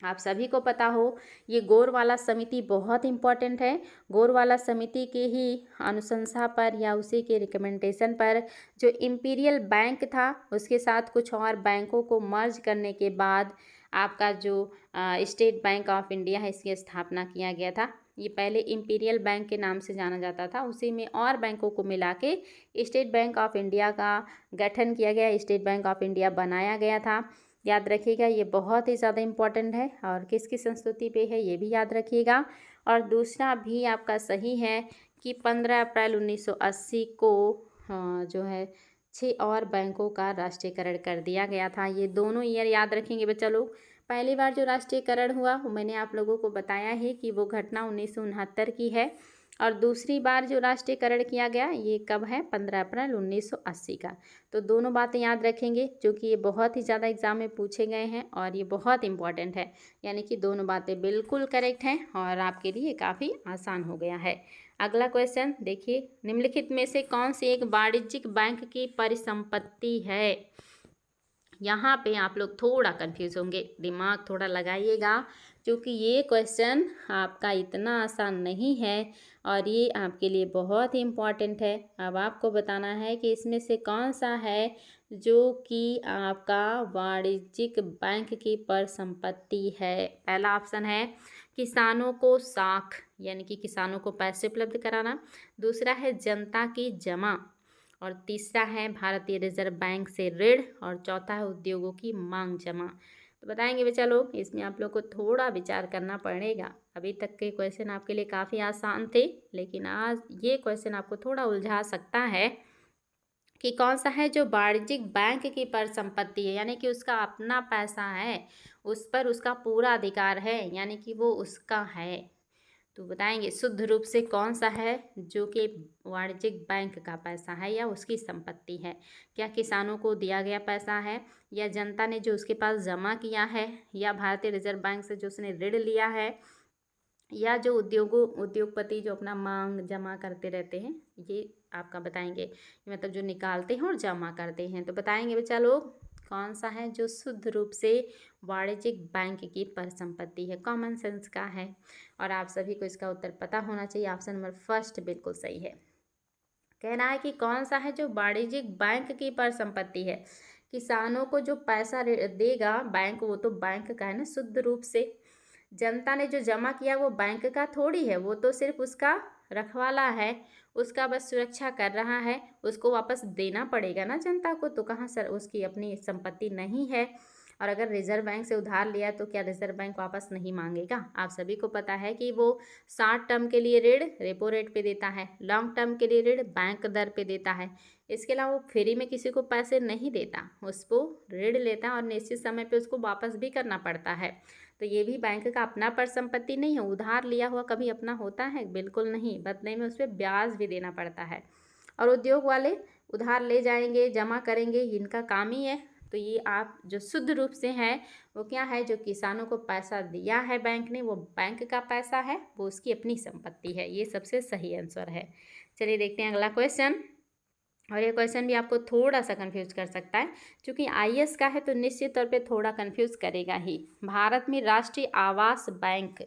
Speaker 1: आप सभी को पता हो, ये गोरवाला समिति बहुत इम्पॉर्टेंट है। गोरवाला समिति के ही अनुशंसा पर या उसी के रिकमेंडेशन पर जो इम्पीरियल बैंक था, उसके साथ कुछ और बैंकों को मर्ज करने के बाद आपका जो स्टेट बैंक ऑफ इंडिया है, इसकी स्थापना किया गया था। ये पहले इम्पीरियल बैंक के नाम से जाना जाता था, उसी में और बैंकों को मिला के स्टेट बैंक ऑफ इंडिया का गठन किया गया, स्टेट बैंक ऑफ इंडिया बनाया गया था। याद रखिएगा, ये बहुत ही ज़्यादा इम्पॉर्टेंट है, और किसकी संस्तुति पे है ये भी याद रखिएगा। और दूसरा भी आपका सही है कि 15 अप्रैल 1980 को जो है 6 और बैंकों का राष्ट्रीयकरण कर दिया गया था। ये दोनों ईयर याद रखेंगे बच्चा लोग। पहली बार जो राष्ट्रीयकरण हुआ वो मैंने आप लोगों को बताया है कि वो घटना 1969 की है, और दूसरी बार जो राष्ट्रीयकरण किया गया ये कब है? 15 अप्रैल 1980 का। तो दोनों बातें याद रखेंगे, जो कि ये बहुत ही ज़्यादा एग्जाम में पूछे गए हैं और ये बहुत इंपॉर्टेंट है। यानी कि दोनों बातें बिल्कुल करेक्ट हैं और आपके लिए काफ़ी आसान हो गया है। अगला क्वेश्चन देखिए, निम्नलिखित में से कौन सी एक वाणिज्यिक बैंक की परिसंपत्ति है? यहाँ पे आप लोग थोड़ा कंफ्यूज होंगे, दिमाग थोड़ा लगाइएगा, क्योंकि ये क्वेश्चन आपका इतना आसान नहीं है और ये आपके लिए बहुत ही इम्पॉर्टेंट है। अब आपको बताना है कि इसमें से कौन सा है जो कि आपका वाणिज्यिक बैंक की परिसंपत्ति है। पहला ऑप्शन है किसानों को साख, यानी कि किसानों को पैसे उपलब्ध कराना। दूसरा है जनता की जमा, और तीसरा है भारतीय रिजर्व बैंक से ऋण, और चौथा है उद्योगों की मांग जमा। तो बताएंगे बच्चा लोग, इसमें आप लोग को थोड़ा विचार करना पड़ेगा। अभी तक के क्वेश्चन आपके लिए काफ़ी आसान थे, लेकिन आज ये क्वेश्चन आपको थोड़ा उलझा सकता है कि कौन सा है जो वाणिज्यिक बैंक की परिसंपत्ति है, यानी कि उसका अपना पैसा है, उस पर उसका पूरा अधिकार है, यानी कि वो उसका है। तो बताएंगे शुद्ध रूप से कौन सा है जो कि वाणिज्यिक बैंक का पैसा है या उसकी संपत्ति है। क्या किसानों को दिया गया पैसा है, या जनता ने जो उसके पास जमा किया है, या भारतीय रिजर्व बैंक से जो उसने ऋण लिया है, या जो उद्योगपति जो अपना मांग जमा करते रहते हैं, ये आपका बताएंगे, मतलब जो निकालते हैं और जमा करते हैं। तो बताएंगे बच्चा लोग कौन सा है जो शुद्ध रूप से वाणिज्यिक बैंक की परिसंपत्ति है। कॉमन सेंस का है और आप सभी को इसका उत्तर पता होना चाहिए। ऑप्शन नंबर फर्स्ट बिल्कुल सही है। कहना है कि कौन सा है जो वाणिज्यिक बैंक की परिसंपत्ति है। किसानों को जो पैसा देगा बैंक, वो तो बैंक का है ना शुद्ध रूप से। जनता ने जो जमा किया वो बैंक का थोड़ी है, वो तो सिर्फ उसका रखवाला है, उसका बस सुरक्षा कर रहा है, उसको वापस देना पड़ेगा ना जनता को। तो कहाँ सर उसकी अपनी संपत्ति नहीं है। और अगर रिजर्व बैंक से उधार लिया तो क्या रिजर्व बैंक वापस नहीं मांगेगा। आप सभी को पता है कि वो 60 टर्म के लिए ऋण रेपो रेट पे देता है, लॉन्ग टर्म के लिए ऋण बैंक दर पे देता है। इसके अलावा वो फ्री में किसी को पैसे नहीं देता, उसको ऋण लेता है और निश्चित समय पे उसको वापस भी करना पड़ता है। तो ये भी बैंक का अपना परिसंपत्ति नहीं है। उधार लिया हुआ कभी अपना होता है? बिल्कुल नहीं, बदले में उस पर ब्याज भी देना पड़ता है। और उद्योग वाले उधार ले जाएंगे, जमा करेंगे, इनका काम ही है। तो ये आप जो शुद्ध रूप से है वो क्या है, जो किसानों को पैसा दिया है बैंक ने, वो बैंक का पैसा है, वो उसकी अपनी संपत्ति है। ये सबसे सही आंसर है। चलिए देखते हैं अगला क्वेश्चन। और ये क्वेश्चन भी आपको थोड़ा सा कंफ्यूज कर सकता है, क्योंकि आईएएस का है तो निश्चित तौर पे थोड़ा कंफ्यूज करेगा ही। भारत में राष्ट्रीय आवास बैंक,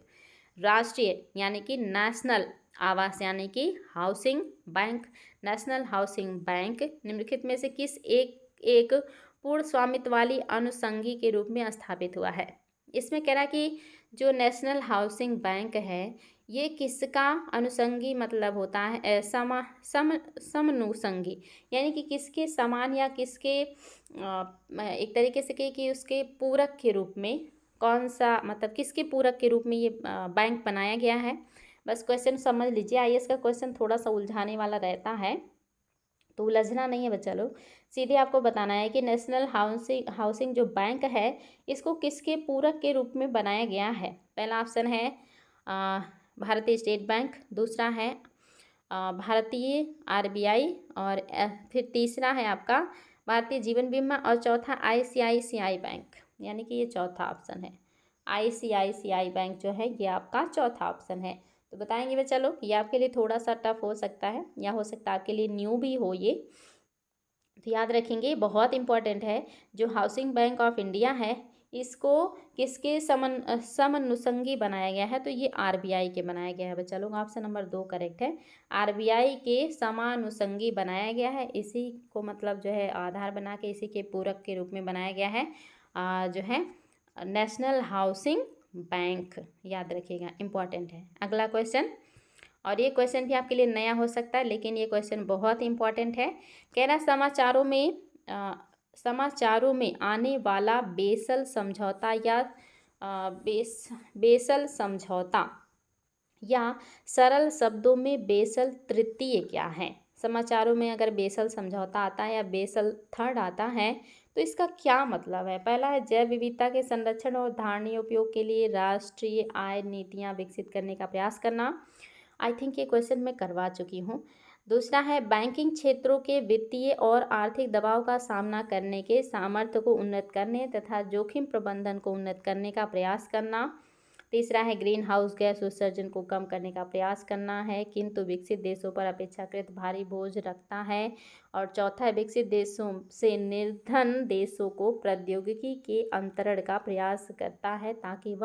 Speaker 1: राष्ट्रीय यानी कि नेशनल, आवास यानी कि housing bank, national housing bank निम्नलिखित में से किस एक पूर्ण स्वामित्व वाली अनुषंगी के रूप में स्थापित हुआ है। इसमें कह रहा है कि जो नेशनल हाउसिंग बैंक है ये किसका अनुषंगी मतलब होता है, समनुषंगी, यानी कि किसके समान या किसके एक तरीके से कहे कि उसके पूरक के रूप में, कौन सा मतलब किसके पूरक के रूप में ये बैंक बनाया गया है। बस क्वेश्चन समझ लीजिए, आईएएस का क्वेश्चन थोड़ा सा उलझाने वाला रहता है, तो उलझना नहीं है बच्चा लोग। सीधे आपको बताना है कि नेशनल हाउसिंग जो बैंक है इसको किसके पूरक के रूप में बनाया गया है। पहला ऑप्शन है भारतीय स्टेट बैंक, दूसरा है भारतीय आरबीआई, और फिर तीसरा है आपका भारतीय जीवन बीमा, और चौथा आईसीआईसीआई बैंक, यानी कि ये चौथा ऑप्शन है। आईसीआईसीआई बैंक जो है ये आपका चौथा ऑप्शन है। तो बताएंगे बच्चा लोग, ये आपके लिए थोड़ा सा टफ हो सकता है, या हो सकता है आपके लिए न्यू भी हो ये, तो याद रखेंगे बहुत इंपॉर्टेंट है। जो हाउसिंग बैंक ऑफ इंडिया है इसको किसके समनुषंगी बनाया गया है, तो ये आरबीआई के बनाया गया है बच्चा लोग। ऑप्शन नंबर 2 करेक्ट है, आरबीआई के समानुषंगी बनाया गया है। इसी को मतलब जो है आधार बना के इसी के पूरक के रूप में बनाया गया है जो है नेशनल हाउसिंग बैंक, याद रखिएगा इंपॉर्टेंट है। अगला क्वेश्चन, और ये क्वेश्चन भी आपके लिए नया हो सकता है, लेकिन ये क्वेश्चन बहुत इंपॉर्टेंट है। कह रहा समाचारों में आने वाला बेसल समझौता या बेसल समझौता या सरल शब्दों में बेसल तृतीय क्या है। समाचारों में अगर बेसल समझौता आता है या बेसल थर्ड आता है तो इसका क्या मतलब है। पहला है जैव विविधता के संरक्षण और धारणीय उपयोग के लिए राष्ट्रीय आय नीतियाँ विकसित करने का प्रयास करना। आई थिंक ये क्वेश्चन मैं करवा चुकी हूँ। दूसरा है बैंकिंग क्षेत्रों के वित्तीय और आर्थिक दबाव का सामना करने के सामर्थ्य को उन्नत करने तथा जोखिम प्रबंधन को उन्नत करने का प्रयास करना। तीसरा है ग्रीन हाउस गैस उत्सर्जन को कम करने का प्रयास करना है, किंतु विकसित देशों पर अपेक्षाकृत भारी बोझ रखता है। और चौथा है विकसित देशों से निर्धन देशों को प्रौद्योगिकी के अंतरण का प्रयास करता है ताकि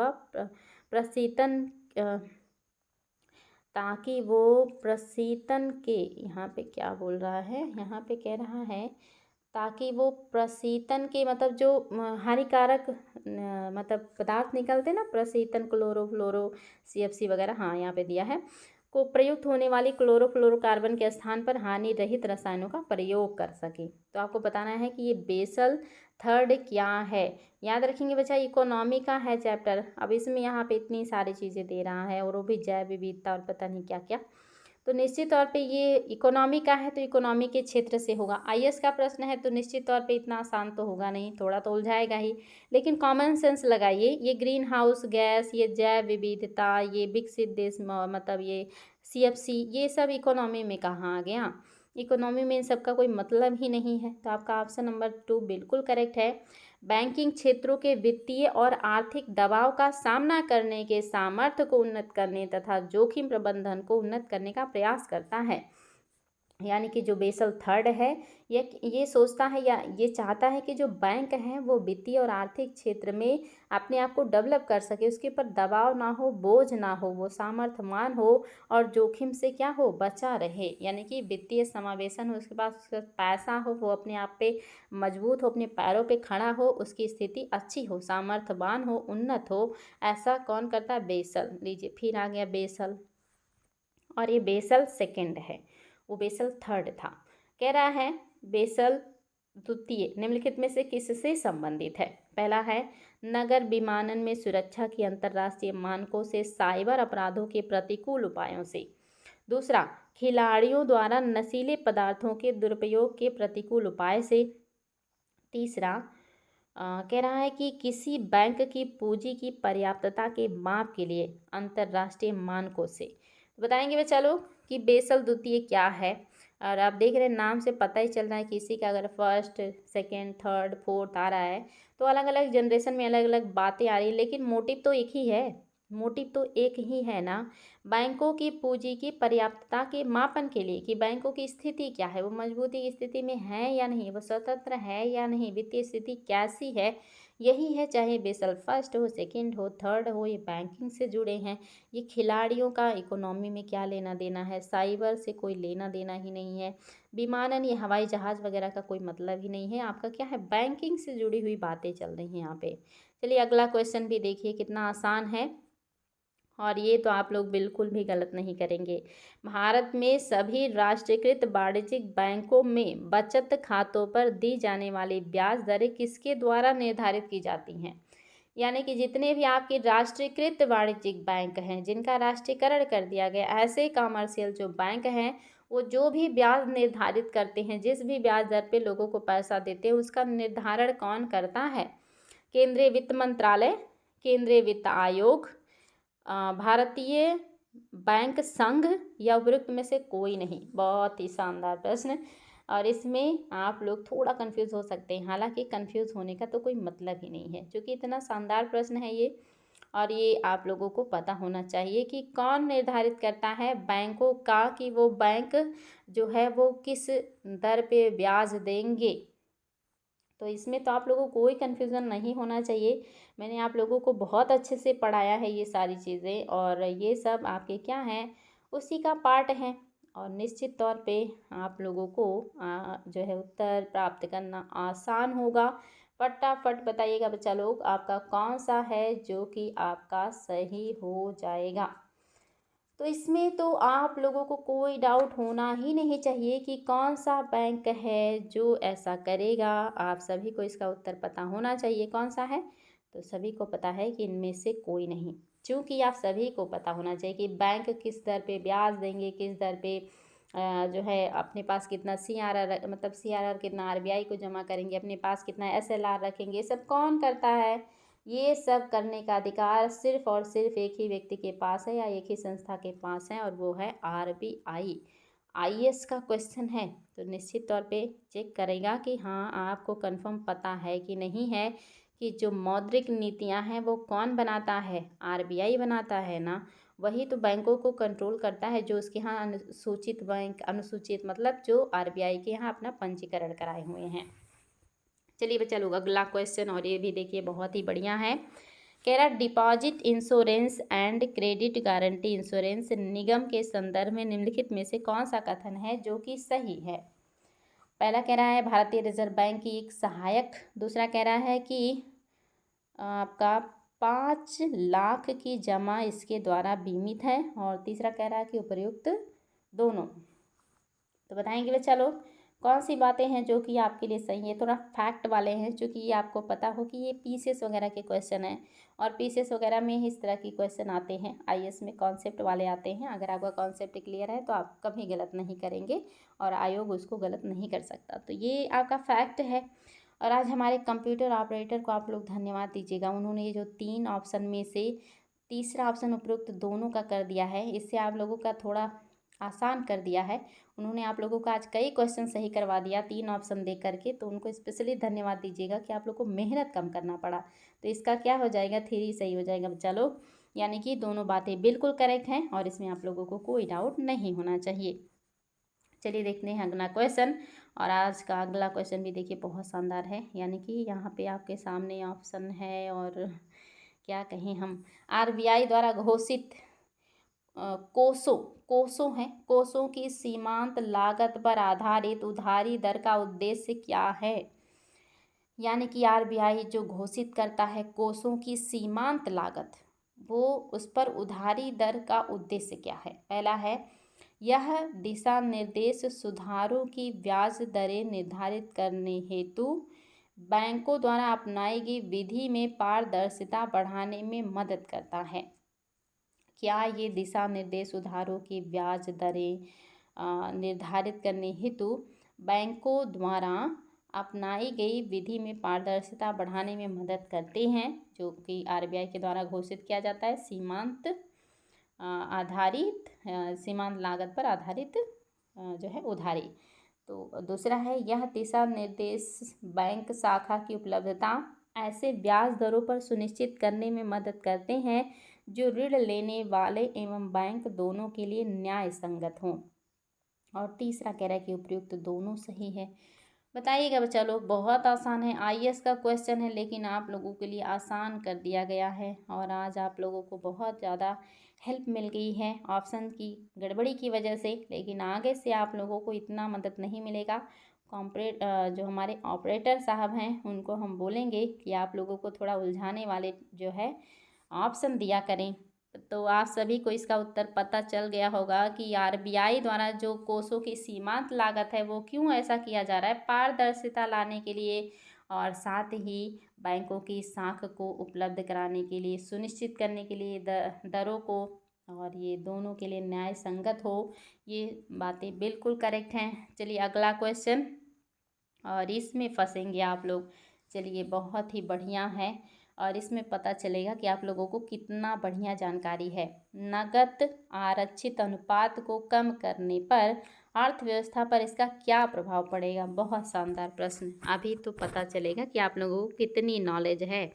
Speaker 1: वो प्रशीतन के, यहाँ पे क्या बोल रहा है, यहाँ पे कह रहा है ताकि वो प्रशीतन के मतलब जो हानिकारक मतलब पदार्थ निकलते ना, प्रशीतन क्लोरोफ्लोरो CFC वगैरह, हाँ यहाँ पे दिया है, को प्रयुक्त होने वाली क्लोरोफ्लोरोकार्बन के स्थान पर हानि रहित रसायनों का प्रयोग कर सके। तो आपको बताना है कि ये बेसल थर्ड क्या है। याद रखेंगे बच्चा, इकोनॉमी का है चैप्टर। अब इसमें यहाँ पे इतनी सारी चीज़ें दे रहा है और वो भी जैव विविधता और पता नहीं क्या क्या। तो निश्चित तौर पे ये इकोनॉमी का है तो इकोनॉमी के क्षेत्र से होगा। आईएएस का प्रश्न है तो निश्चित तौर पे इतना आसान तो होगा नहीं, थोड़ा तो उलझाएगा ही, लेकिन कॉमन सेंस लगाइए। ये ग्रीन हाउस गैस, ये जैव विविधता, ये विकसित देश मतलब ये सीएफसी, ये सब इकोनॉमी में कहाँ आ गया। इकोनॉमी में इन सब का कोई मतलब ही नहीं है। तो आपका ऑप्शन नंबर 2 बिल्कुल करेक्ट है। बैंकिंग क्षेत्रों के वित्तीय और आर्थिक दबाव का सामना करने के सामर्थ्य को उन्नत करने तथा जोखिम प्रबंधन को उन्नत करने का प्रयास करता है। यानी कि जो बेसल थर्ड है ये सोचता है या ये चाहता है कि जो बैंक हैं वो वित्तीय और आर्थिक क्षेत्र में अपने आप को डेवलप कर सके, उसके ऊपर दबाव ना हो, बोझ ना हो, वो सामर्थ्यवान हो और जोखिम से क्या हो, बचा रहे। यानी कि वित्तीय समावेशन हो, उसके पास उसका पैसा हो, वो अपने आप पे मजबूत हो, अपने पैरों पे खड़ा हो, उसकी स्थिति अच्छी हो, सामर्थ्यवान हो, उन्नत हो। ऐसा कौन करता है, बेसल। लीजिए फिर आ गया बेसल, और ये बेसल सेकंड है, वो बेसल थर्ड था। कह रहा है बेसल द्वितीय निम्नलिखित में से किससे संबंधित है। पहला है नगर विमानन में सुरक्षा की अंतर्राष्ट्रीय मानकों से साइबर अपराधों के प्रतिकूल उपायों से। दूसरा, खिलाड़ियों द्वारा नशीले पदार्थों के दुरुपयोग के प्रतिकूल उपाय से। तीसरा, कह रहा है कि किसी बैंक की पूंजी की पर्याप्तता के माप के लिए अंतर्राष्ट्रीय मानकों से। तो बताएंगे बच्चा लोग कि बेसल द्वितीय क्या है। और आप देख रहे हैं नाम से पता ही चल रहा है, किसी का अगर फर्स्ट सेकंड थर्ड फोर्थ आ रहा है तो अलग अलग जनरेशन में अलग अलग बातें आ रही है, लेकिन मोटिव तो एक ही है। मोटिव तो एक ही है ना, बैंकों की पूंजी की पर्याप्तता के मापन के लिए कि बैंकों की स्थिति क्या है, वो मजबूती की स्थिति में है या नहीं, वो स्वतंत्र है या नहीं, वित्तीय स्थिति कैसी है, यही है। चाहे बेसल फर्स्ट हो, सेकंड हो, थर्ड हो, ये बैंकिंग से जुड़े हैं। ये खिलाड़ियों का इकोनॉमी में क्या लेना देना है, साइबर से कोई लेना देना ही नहीं है। विमानन या हवाई जहाज़ वगैरह का कोई मतलब ही नहीं है। आपका क्या है, बैंकिंग से जुड़ी हुई बातें चल रही हैं यहाँ पे। चलिए अगला क्वेश्चन भी देखिए कितना आसान है, और ये तो आप लोग बिल्कुल भी गलत नहीं करेंगे। भारत में सभी राष्ट्रीयकृत वाणिज्यिक बैंकों में बचत खातों पर दी जाने वाली ब्याज दरें किसके द्वारा निर्धारित की जाती हैं। यानी कि जितने भी आपके राष्ट्रीयकृत वाणिज्यिक बैंक हैं, जिनका राष्ट्रीयकरण कर दिया गया, ऐसे कमर्शियल जो बैंक हैं, वो जो भी ब्याज निर्धारित करते हैं, जिस भी ब्याज दर पे लोगों को पैसा देते हैं, उसका निर्धारण कौन करता है, केंद्रीय वित्त मंत्रालय, केंद्रीय वित्त आयोग, भारतीय बैंक संघ, या उपयुक्त में से कोई नहीं। बहुत ही शानदार प्रश्न, और इसमें आप लोग थोड़ा कंफ्यूज हो सकते हैं, हालांकि कंफ्यूज होने का तो कोई मतलब ही नहीं है, क्योंकि इतना शानदार प्रश्न है ये। और ये आप लोगों को पता होना चाहिए कि कौन निर्धारित करता है बैंकों का कि वो बैंक जो है वो किस दर पे ब्याज देंगे। तो इसमें तो आप लोगों को कोई कन्फ्यूज़न नहीं होना चाहिए। मैंने आप लोगों को बहुत अच्छे से पढ़ाया है ये सारी चीज़ें, और ये सब आपके क्या हैं, उसी का पार्ट है। और निश्चित तौर पे आप लोगों को जो है उत्तर प्राप्त करना आसान होगा। फटाफट बताइएगा बच्चा लोग, आपका कौन सा है जो कि आपका सही हो जाएगा। तो इसमें तो आप लोगों को कोई डाउट होना ही नहीं चाहिए कि कौन सा बैंक है जो ऐसा करेगा। आप सभी को इसका उत्तर पता होना चाहिए कौन सा है। तो सभी को पता है कि इनमें से कोई नहीं। चूँकि आप सभी को पता होना चाहिए कि बैंक किस दर पे ब्याज देंगे, किस दर पे जो है अपने पास कितना सीआरआर, मतलब सीआरआर कितना आरबीआई को जमा करेंगे, अपने पास कितना एसएलआर रखेंगे, ये सब कौन करता है। ये सब करने का अधिकार सिर्फ और सिर्फ एक ही व्यक्ति के पास है, या एक ही संस्था के पास है, और वो है आरबीआई। आईएएस का क्वेश्चन है तो निश्चित तौर पे चेक करेगा कि हाँ आपको कंफर्म पता है कि नहीं है कि जो मौद्रिक नीतियां हैं वो कौन बनाता है, आरबीआई बनाता है ना। वही तो बैंकों को कंट्रोल करता है, जो उसके यहाँ अनुसूचित बैंक, अनुसूचित मतलब जो आरबीआई के यहाँ अपना पंजीकरण कराए हुए हैं। चलिए बच्चा लोग अगला क्वेश्चन, और ये भी देखिए बहुत ही बढ़िया है। कह रहा deposit insurance and credit guarantee insurance निगम के संदर्भ में निम्नलिखित में से कौन सा कथन है जो कि सही है। पहला कह रहा है भारतीय रिजर्व बैंक की एक सहायक, दूसरा कह रहा है कि आपका 5 लाख की जमा इसके द्वारा बीमित है। और तीसरा कह रहा है कि उपयुक्त दोनों। तो बताएंगे बच्चा लोग कौन सी बातें हैं जो कि आपके लिए सही है। थोड़ा फैक्ट वाले हैं, चूँकि ये आपको पता हो कि ये पीसीएस वगैरह के क्वेश्चन हैं और पीसीएस वगैरह में ही इस तरह की क्वेश्चन आते हैं। आईएएस में कॉन्सेप्ट वाले आते हैं। अगर आपका कॉन्सेप्ट क्लियर है तो आप कभी गलत नहीं करेंगे और आयोग उसको गलत नहीं कर सकता। तो ये आपका फैक्ट है। और आज हमारे कंप्यूटर ऑपरेटर को आप लोग धन्यवाद दीजिएगा। उन्होंने ये जो 3 ऑप्शन में से तीसरा ऑप्शन उपयुक्त दोनों का कर दिया है, इससे आप लोगों का थोड़ा आसान कर दिया है। उन्होंने आप लोगों का आज कई क्वेश्चन सही करवा दिया 3 ऑप्शन दे करके। तो उनको स्पेशली धन्यवाद दीजिएगा कि आप लोग को मेहनत कम करना पड़ा। तो इसका क्या हो जाएगा, 3 सही हो जाएगा बच्चा लोग। यानी कि दोनों बातें बिल्कुल करेक्ट हैं और इसमें आप लोगों को कोई डाउट नहीं होना चाहिए। चलिए देखते हैं अगला क्वेश्चन। और आज का अगला क्वेश्चन भी देखिए बहुत शानदार है। यानी कि यहाँ पे आपके सामने ऑप्शन है और क्या कहें हम, आरबीआई द्वारा घोषित कोसों की सीमांत लागत पर आधारित उधारी दर का उद्देश्य क्या है। यानी कि आरबीआई जो घोषित करता है कोसों की सीमांत लागत, वो उस पर उधारी दर का उद्देश्य क्या है। पहला है, यह दिशा निर्देश सुधारों की ब्याज दरें निर्धारित करने हेतु बैंकों द्वारा अपनाई गई विधि में पारदर्शिता बढ़ाने में मदद करता है। क्या ये दिशा निर्देश उधारों की ब्याज दरें निर्धारित करने हेतु बैंकों द्वारा अपनाई गई विधि में पारदर्शिता बढ़ाने में मदद करते हैं, जो कि आरबीआई के द्वारा घोषित किया जाता है सीमांत लागत पर आधारित जो है उधारी। तो दूसरा है, यह दिशा निर्देश बैंक शाखा की उपलब्धता ऐसे ब्याज दरों पर सुनिश्चित करने में मदद करते हैं जो ऋण लेने वाले एवं बैंक दोनों के लिए न्याय संगत हों। और तीसरा कह रहा है कि उपयुक्त दोनों सही है। बताइएगा बच्चा लोग, बहुत आसान है, आईएएस का क्वेश्चन है लेकिन आप लोगों के लिए आसान कर दिया गया है। और आज आप लोगों को बहुत ज़्यादा हेल्प मिल गई है ऑप्शन की गड़बड़ी की वजह से, लेकिन आगे से आप लोगों को इतना मदद नहीं मिलेगा। जो हमारे ऑपरेटर साहब हैं उनको हम बोलेंगे कि आप लोगों को थोड़ा उलझाने वाले जो है ऑप्शन दिया करें। तो आप सभी को इसका उत्तर पता चल गया होगा कि आरबीआई द्वारा जो कोसों की सीमांत लागत है वो क्यों ऐसा किया जा रहा है, पारदर्शिता लाने के लिए और साथ ही बैंकों की साख को उपलब्ध कराने के लिए, सुनिश्चित करने के लिए दरों को, और ये दोनों के लिए न्याय संगत हो। ये बातें बिल्कुल करेक्ट हैं। चलिए अगला क्वेश्चन, और इसमें फंसेंगे आप लोग। चलिए बहुत ही बढ़िया है और इसमें पता चलेगा कि आप लोगों को कितना बढ़िया जानकारी है। नकद आरक्षित अनुपात को कम करने पर अर्थव्यवस्था पर इसका क्या प्रभाव पड़ेगा। बहुत शानदार प्रश्न। अभी तो पता चलेगा कि आप लोगों को कितनी नॉलेज है।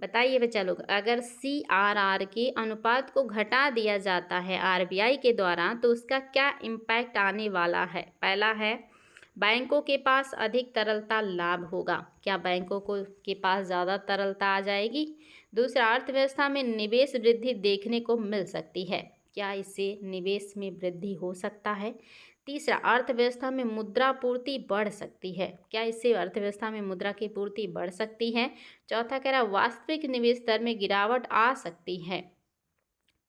Speaker 1: बताइए बच्चा लोग, अगर सीआरआर के अनुपात को घटा दिया जाता है आरबीआई के द्वारा तो उसका क्या इम्पैक्ट आने वाला है। पहला है, बैंकों के पास अधिक तरलता लाभ होगा। क्या बैंकों के पास ज़्यादा तरलता आ जाएगी। दूसरा, अर्थव्यवस्था में निवेश वृद्धि देखने को मिल सकती है। क्या इससे निवेश में वृद्धि हो सकता है। तीसरा, अर्थव्यवस्था में मुद्रा पूर्ति बढ़ सकती है। क्या इससे अर्थव्यवस्था में मुद्रा की पूर्ति बढ़ सकती है। चौथा कह रहा, वास्तविक निवेश दर में गिरावट आ सकती है।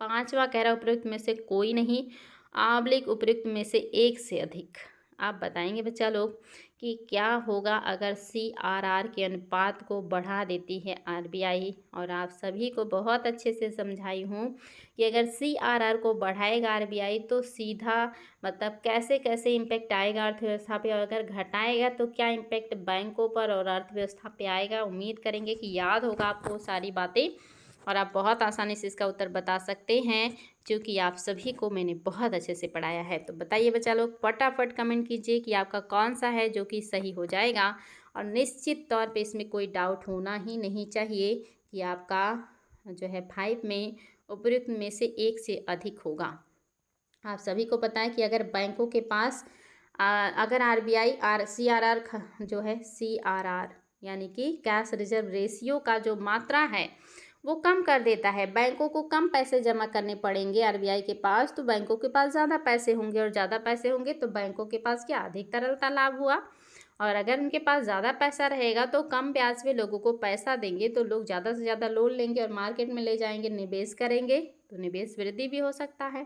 Speaker 1: पांचवा कह रहा, उपयुक्त में से कोई नहीं, उपयुक्त में से एक से अधिक। आप बताएंगे बच्चा लोग कि क्या होगा अगर सीआरआर के अनुपात को बढ़ा देती है आरबीआई। और आप सभी को बहुत अच्छे से समझाई हूँ कि अगर सीआरआर को बढ़ाएगा आरबीआई तो सीधा मतलब कैसे कैसे इम्पैक्ट आएगा अर्थव्यवस्था पे, और अगर घटाएगा तो क्या इम्पैक्ट बैंकों पर और अर्थव्यवस्था पे आएगा। उम्मीद करेंगे कि याद होगा आपको सारी बातें और आप बहुत आसानी से इसका उत्तर बता सकते हैं, क्योंकि आप सभी को मैंने बहुत अच्छे से पढ़ाया है। तो बताइए बच्चा लोग, फटाफट कमेंट कीजिए कि आपका कौन सा है जो कि सही हो जाएगा। और निश्चित तौर पे इसमें कोई डाउट होना ही नहीं चाहिए कि आपका जो है 5 में उपयुक्त में से एक से अधिक होगा। आप सभी को पता है कि अगर बैंकों के पास अगर आरबीआई सीआरआर जो है सीआरआर यानी कि कैश रिजर्व रेशियो का जो मात्रा है वो कम कर देता है, बैंकों को कम पैसे जमा करने पड़ेंगे आरबीआई के पास, तो बैंकों के पास ज़्यादा पैसे होंगे, और ज़्यादा पैसे होंगे तो बैंकों के पास क्या, अधिक तरलता लाभ हुआ। और अगर उनके पास ज़्यादा पैसा रहेगा तो कम ब्याज पे लोगों को पैसा देंगे, तो लोग ज़्यादा से ज़्यादा लोन लेंगे और मार्केट में ले जाएंगे, निवेश करेंगे, तो निवेश वृद्धि भी हो सकता है।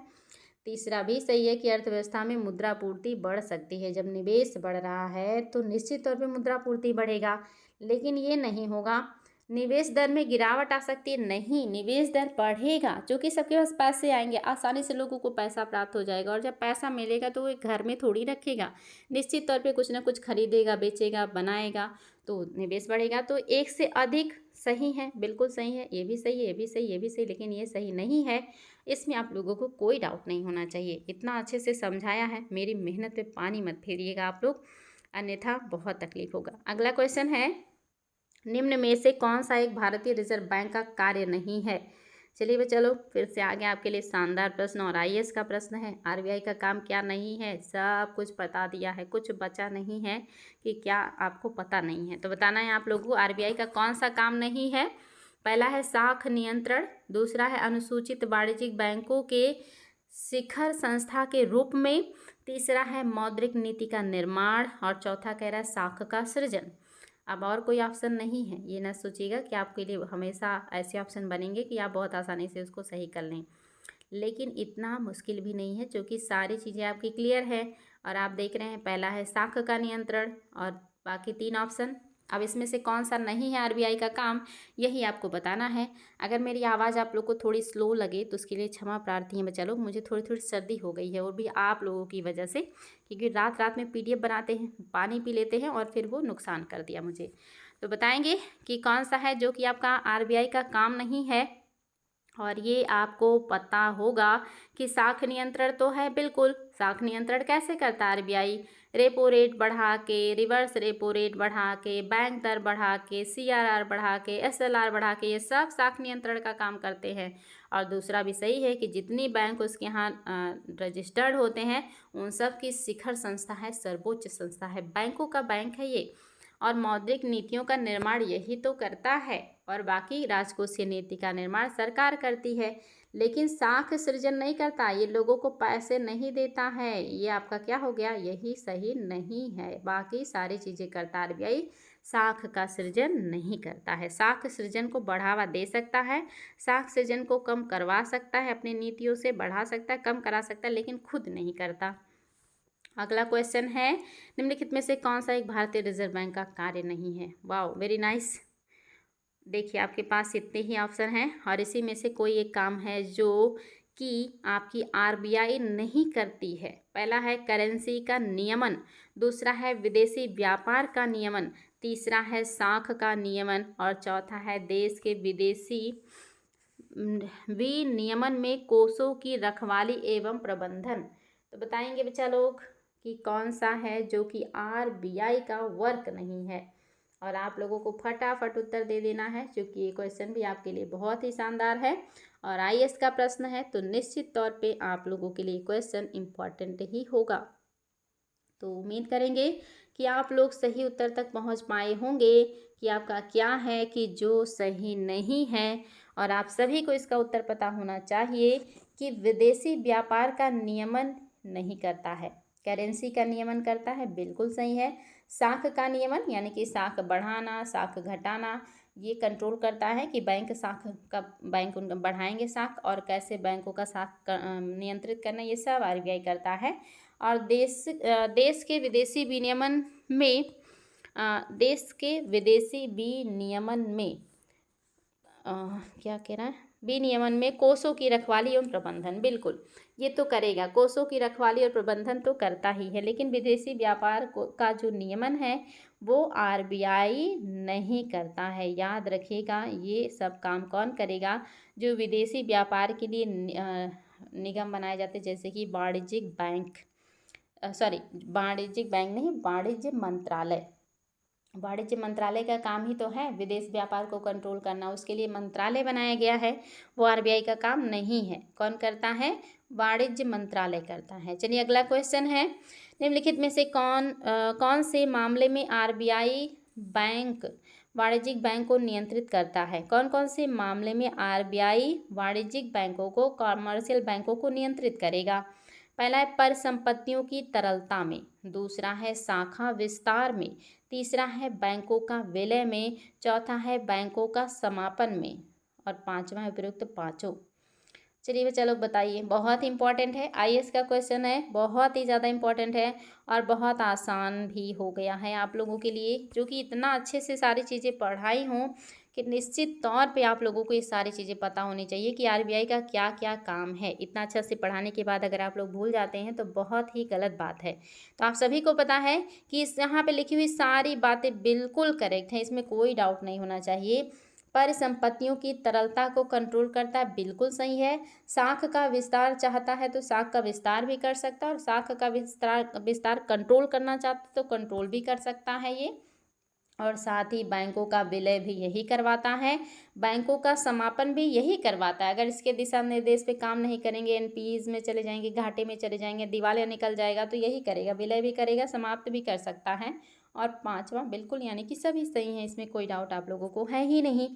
Speaker 1: तीसरा भी सही है कि अर्थव्यवस्था में मुद्रा पूर्ति बढ़ सकती है। जब निवेश बढ़ रहा है तो निश्चित तौर पे मुद्रा पूर्ति बढ़ेगा, लेकिन ये नहीं होगा। निवेश दर में गिरावट आ सकती है, नहीं, निवेश दर बढ़ेगा, क्योंकि सबके पास पैसे आएंगे, आसानी से लोगों को पैसा प्राप्त हो जाएगा, और जब पैसा मिलेगा तो वो घर में थोड़ी रखेगा, निश्चित तौर पे कुछ ना कुछ खरीदेगा, बेचेगा, बनाएगा, तो निवेश बढ़ेगा। तो एक से अधिक सही है, बिल्कुल सही है, ये भी सही है, ये भी सही, ये भी सही, लेकिन ये सही नहीं है, इसमें आप लोगों को कोई डाउट नहीं होना चाहिए। इतना अच्छे से समझाया है, मेरी मेहनत पे पानी मत फेरिएगा आप लोग, अन्यथा बहुत तकलीफ होगा। अगला क्वेश्चन है, निम्न में से कौन सा एक भारतीय रिजर्व बैंक का कार्य नहीं है? चलिए भाई, चलो फिर से आगे आपके लिए शानदार प्रश्न, और आईएएस का प्रश्न है। आरबीआई का काम क्या नहीं है? सब कुछ बता दिया है, कुछ बचा नहीं है कि क्या आपको पता नहीं है, तो बताना है आप लोगों को आरबीआई का कौन सा काम नहीं है। पहला है साख नियंत्रण, दूसरा है अनुसूचित वाणिज्यिक बैंकों के शिखर संस्था के रूप में, तीसरा है मौद्रिक नीति का निर्माण, और चौथा कह रहा है साख का सृजन। अब और कोई ऑप्शन नहीं है, ये ना सोचिएगा कि आपके लिए हमेशा ऐसे ऑप्शन बनेंगे कि आप बहुत आसानी से उसको सही कर लें, लेकिन इतना मुश्किल भी नहीं है, क्योंकि सारी चीज़ें आपकी क्लियर है। और आप देख रहे हैं, पहला है साख का नियंत्रण और बाकी 3 ऑप्शन। अब इसमें से कौन सा नहीं है आरबीआई का काम, यही आपको बताना है। अगर मेरी आवाज़ आप लोग को थोड़ी स्लो लगे तो उसके लिए क्षमा प्रार्थी हैं बच्चा लोग, मुझे थोड़ी थोड़ी सर्दी हो गई है, और भी आप लोगों की वजह से, क्योंकि रात रात में पीडीएफ बनाते हैं, पानी पी लेते हैं और फिर वो नुकसान कर दिया मुझे। तो बताएंगे कि कौन सा है जो कि आपका आरबीआई का काम नहीं है। और ये आपको पता होगा कि साख नियंत्रण तो है, बिल्कुल। साख नियंत्रण कैसे करता है आरबीआई? रेपो रेट बढ़ा के, रिवर्स रेपो रेट बढ़ा के, बैंक दर बढ़ा के, सीआरआर बढ़ा के, एसएलआर बढ़ा के, ये सब साख नियंत्रण का काम करते हैं। और दूसरा भी सही है कि जितनी बैंक उसके यहाँ रजिस्टर्ड होते हैं, उन सब की शिखर संस्था है, सर्वोच्च संस्था है, बैंकों का बैंक है ये। और मौद्रिक नीतियों का निर्माण यही तो करता है, और बाकी राजकोषीय नीति का निर्माण सरकार करती है, लेकिन साख सृजन नहीं करता, ये लोगों को पैसे नहीं देता है। ये आपका क्या हो गया, यही सही नहीं है। बाकी सारी चीज़ें करता आरबीआई, साख का सृजन नहीं करता है। साख सृजन को बढ़ावा दे सकता है, साख सृजन को कम करवा सकता है, अपनी नीतियों से बढ़ा सकता है, कम करा सकता है, लेकिन खुद नहीं करता। अगला क्वेश्चन है, निम्नलिखित में से कौन सा एक भारतीय रिजर्व बैंक का कार्य नहीं है? Wow, very nice. देखिए आपके पास इतने ही ऑप्शन हैं, और इसी में से कोई एक काम है जो कि आपकी आरबीआई नहीं करती है। पहला है करेंसी का नियमन, दूसरा है विदेशी व्यापार का नियमन, तीसरा है साख का नियमन, और चौथा है देश के विदेशी विनियमन में कोषों की रखवाली एवं प्रबंधन। तो बताएंगे बच्चा लोग कि कौन सा है जो कि आरबीआई का वर्क नहीं है, और आप लोगों को फटाफट उत्तर दे देना है, क्योंकि ये क्वेश्चन भी आपके लिए बहुत ही शानदार है और आईएएस का प्रश्न है, तो निश्चित तौर पे आप लोगों के लिए क्वेश्चन इम्पॉर्टेंट ही होगा। तो उम्मीद करेंगे कि आप लोग सही उत्तर तक पहुंच पाए होंगे कि आपका क्या है कि जो सही नहीं है, और आप सभी को इसका उत्तर पता होना चाहिए कि विदेशी व्यापार का नियमन नहीं करता है, करेंसी का नियमन करता है, बिल्कुल सही है। साख का नियमन यानी कि साख बढ़ाना, साख घटाना, ये कंट्रोल करता है कि बैंक साख का, बैंक उनका बढ़ाएंगे साख, और कैसे बैंकों का साख नियंत्रित करना, ये सब आरबीआई करता है। और देश के विदेशी विनियमन में देश के विदेशी विनियमन में क्या कह रहा है, विनियमन में कोषों की रखवाली एवं प्रबंधन, बिल्कुल ये तो करेगा, कोषों की रखवाली और प्रबंधन तो करता ही है, लेकिन विदेशी व्यापार का जो नियमन है वो आरबीआई नहीं करता है। याद रखिएगा, ये सब काम कौन करेगा? जो विदेशी व्यापार के लिए निगम बनाए जाते हैं, जैसे कि वाणिज्यिक बैंक, वाणिज्यिक बैंक नहीं, वाणिज्य मंत्रालय। वाणिज्य मंत्रालय का काम ही तो है विदेश व्यापार को कंट्रोल करना, उसके लिए मंत्रालय बनाया गया है, वो आरबीआई का काम नहीं है। कौन करता है? वाणिज्य मंत्रालय करता है। चलिए अगला क्वेश्चन है, निम्नलिखित में से कौन से मामले में आरबीआई बैंक वाणिज्यिक बैंक को नियंत्रित करता है? कौन कौन से मामले में आरबीआई वाणिज्यिक बैंकों को, कॉमर्शियल बैंकों को नियंत्रित करेगा? पहला है परिसंपत्तियों की तरलता में, दूसरा है शाखा विस्तार में, तीसरा है बैंकों का विलय में, चौथा है बैंकों का समापन में और पांचवा है उपयुक्त पांचों। चलिए बच्चा लोग बताइए, बहुत इंपॉर्टेंट है, आईएएस का क्वेश्चन है, बहुत ही ज़्यादा इंपॉर्टेंट है और बहुत आसान भी हो गया है आप लोगों के लिए, जो कि इतना अच्छे से सारी चीज़ें पढ़ाई हों कि निश्चित तौर पे आप लोगों को ये सारी चीज़ें पता होनी चाहिए कि आरबीआई का क्या क्या काम है। इतना अच्छा से पढ़ाने के बाद अगर आप लोग भूल जाते हैं तो बहुत ही गलत बात है। तो आप सभी को पता है कि इस यहाँ पे लिखी हुई सारी बातें बिल्कुल करेक्ट हैं, इसमें कोई डाउट नहीं होना चाहिए। परिसंपत्तियों की तरलता को कंट्रोल करता है, बिल्कुल सही है। शाख का विस्तार चाहता है तो शाख का विस्तार भी कर सकता है और शाख का विस्तार कंट्रोल करना चाहता है तो कंट्रोल भी कर सकता है ये। और साथ ही बैंकों का विलय भी यही करवाता है, बैंकों का समापन भी यही करवाता है। अगर इसके दिशा निर्देश पे काम नहीं करेंगे, एनपीज में चले जाएंगे, घाटे में चले जाएंगे, दिवालिया निकल जाएगा, तो यही करेगा, विलय भी करेगा, समाप्त भी कर सकता है। और पांचवा बिल्कुल यानी कि सभी सही है, इसमें कोई डाउट आप लोगों को है ही नहीं।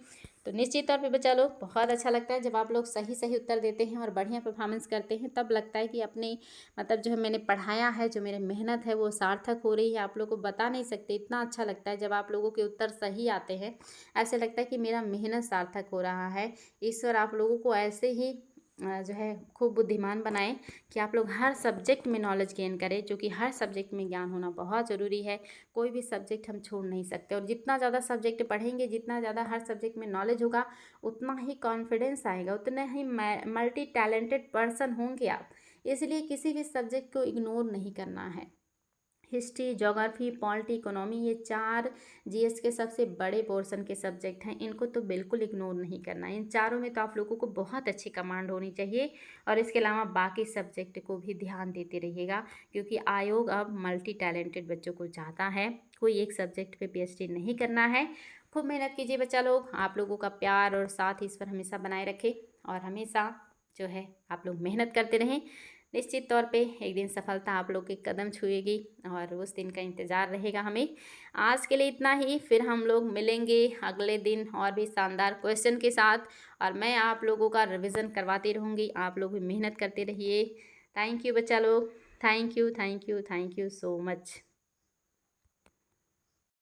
Speaker 1: तो निश्चित तौर पे बच्चा लोग बहुत अच्छा लगता है जब आप लोग सही सही उत्तर देते हैं और बढ़िया परफॉर्मेंस करते हैं, तब लगता है कि अपने मतलब जो है मैंने पढ़ाया है, जो मेरी मेहनत है वो सार्थक हो रही है। आप लोग को बता नहीं सकते, इतना अच्छा लगता है जब आप लोगों के उत्तर सही आते हैं। ऐसे लगता है कि मेरा मेहनत सार्थक हो रहा है। ईश्वर आप लोगों को ऐसे ही जो है खूब बुद्धिमान बनाए कि आप लोग हर सब्जेक्ट में नॉलेज गेन करें, जो कि हर सब्जेक्ट में ज्ञान होना बहुत ज़रूरी है। कोई भी सब्जेक्ट हम छोड़ नहीं सकते और जितना ज़्यादा सब्जेक्ट पढ़ेंगे, जितना ज़्यादा हर सब्जेक्ट में नॉलेज होगा, उतना ही कॉन्फिडेंस आएगा, उतने ही मल्टी टैलेंटेड पर्सन होंगे आप। इसलिए किसी भी सब्जेक्ट को इग्नोर नहीं करना है। हिस्ट्री, ज्योग्राफी, पॉलिटी, इकोनॉमी, ये चार जीएस के सबसे बड़े पोर्शन के सब्जेक्ट हैं, इनको तो बिल्कुल इग्नोर नहीं करना है। इन चारों में तो आप लोगों को बहुत अच्छी कमांड होनी चाहिए और इसके अलावा बाकी सब्जेक्ट को भी ध्यान देते रहिएगा, क्योंकि आयोग अब मल्टी टैलेंटेड बच्चों को चाहता है। कोई एक सब्जेक्ट पे पीएचडी नहीं करना है। खूब मेहनत कीजिए बच्चा लोग, आप लोगों का प्यार और साथ ईश्वर हमेशा बनाए रखे और हमेशा जो है आप लोग मेहनत करते रहें। निश्चित तौर पे एक दिन सफलता आप लोग के कदम छुएगी और उस दिन का इंतज़ार रहेगा हमें। आज के लिए इतना ही, फिर हम लोग मिलेंगे अगले दिन और भी शानदार क्वेश्चन के साथ और मैं आप लोगों का रिवीजन करवाती रहूँगी, आप लोग भी मेहनत करते रहिए। थैंक यू बच्चा लोग, thank you thank you thank you so much.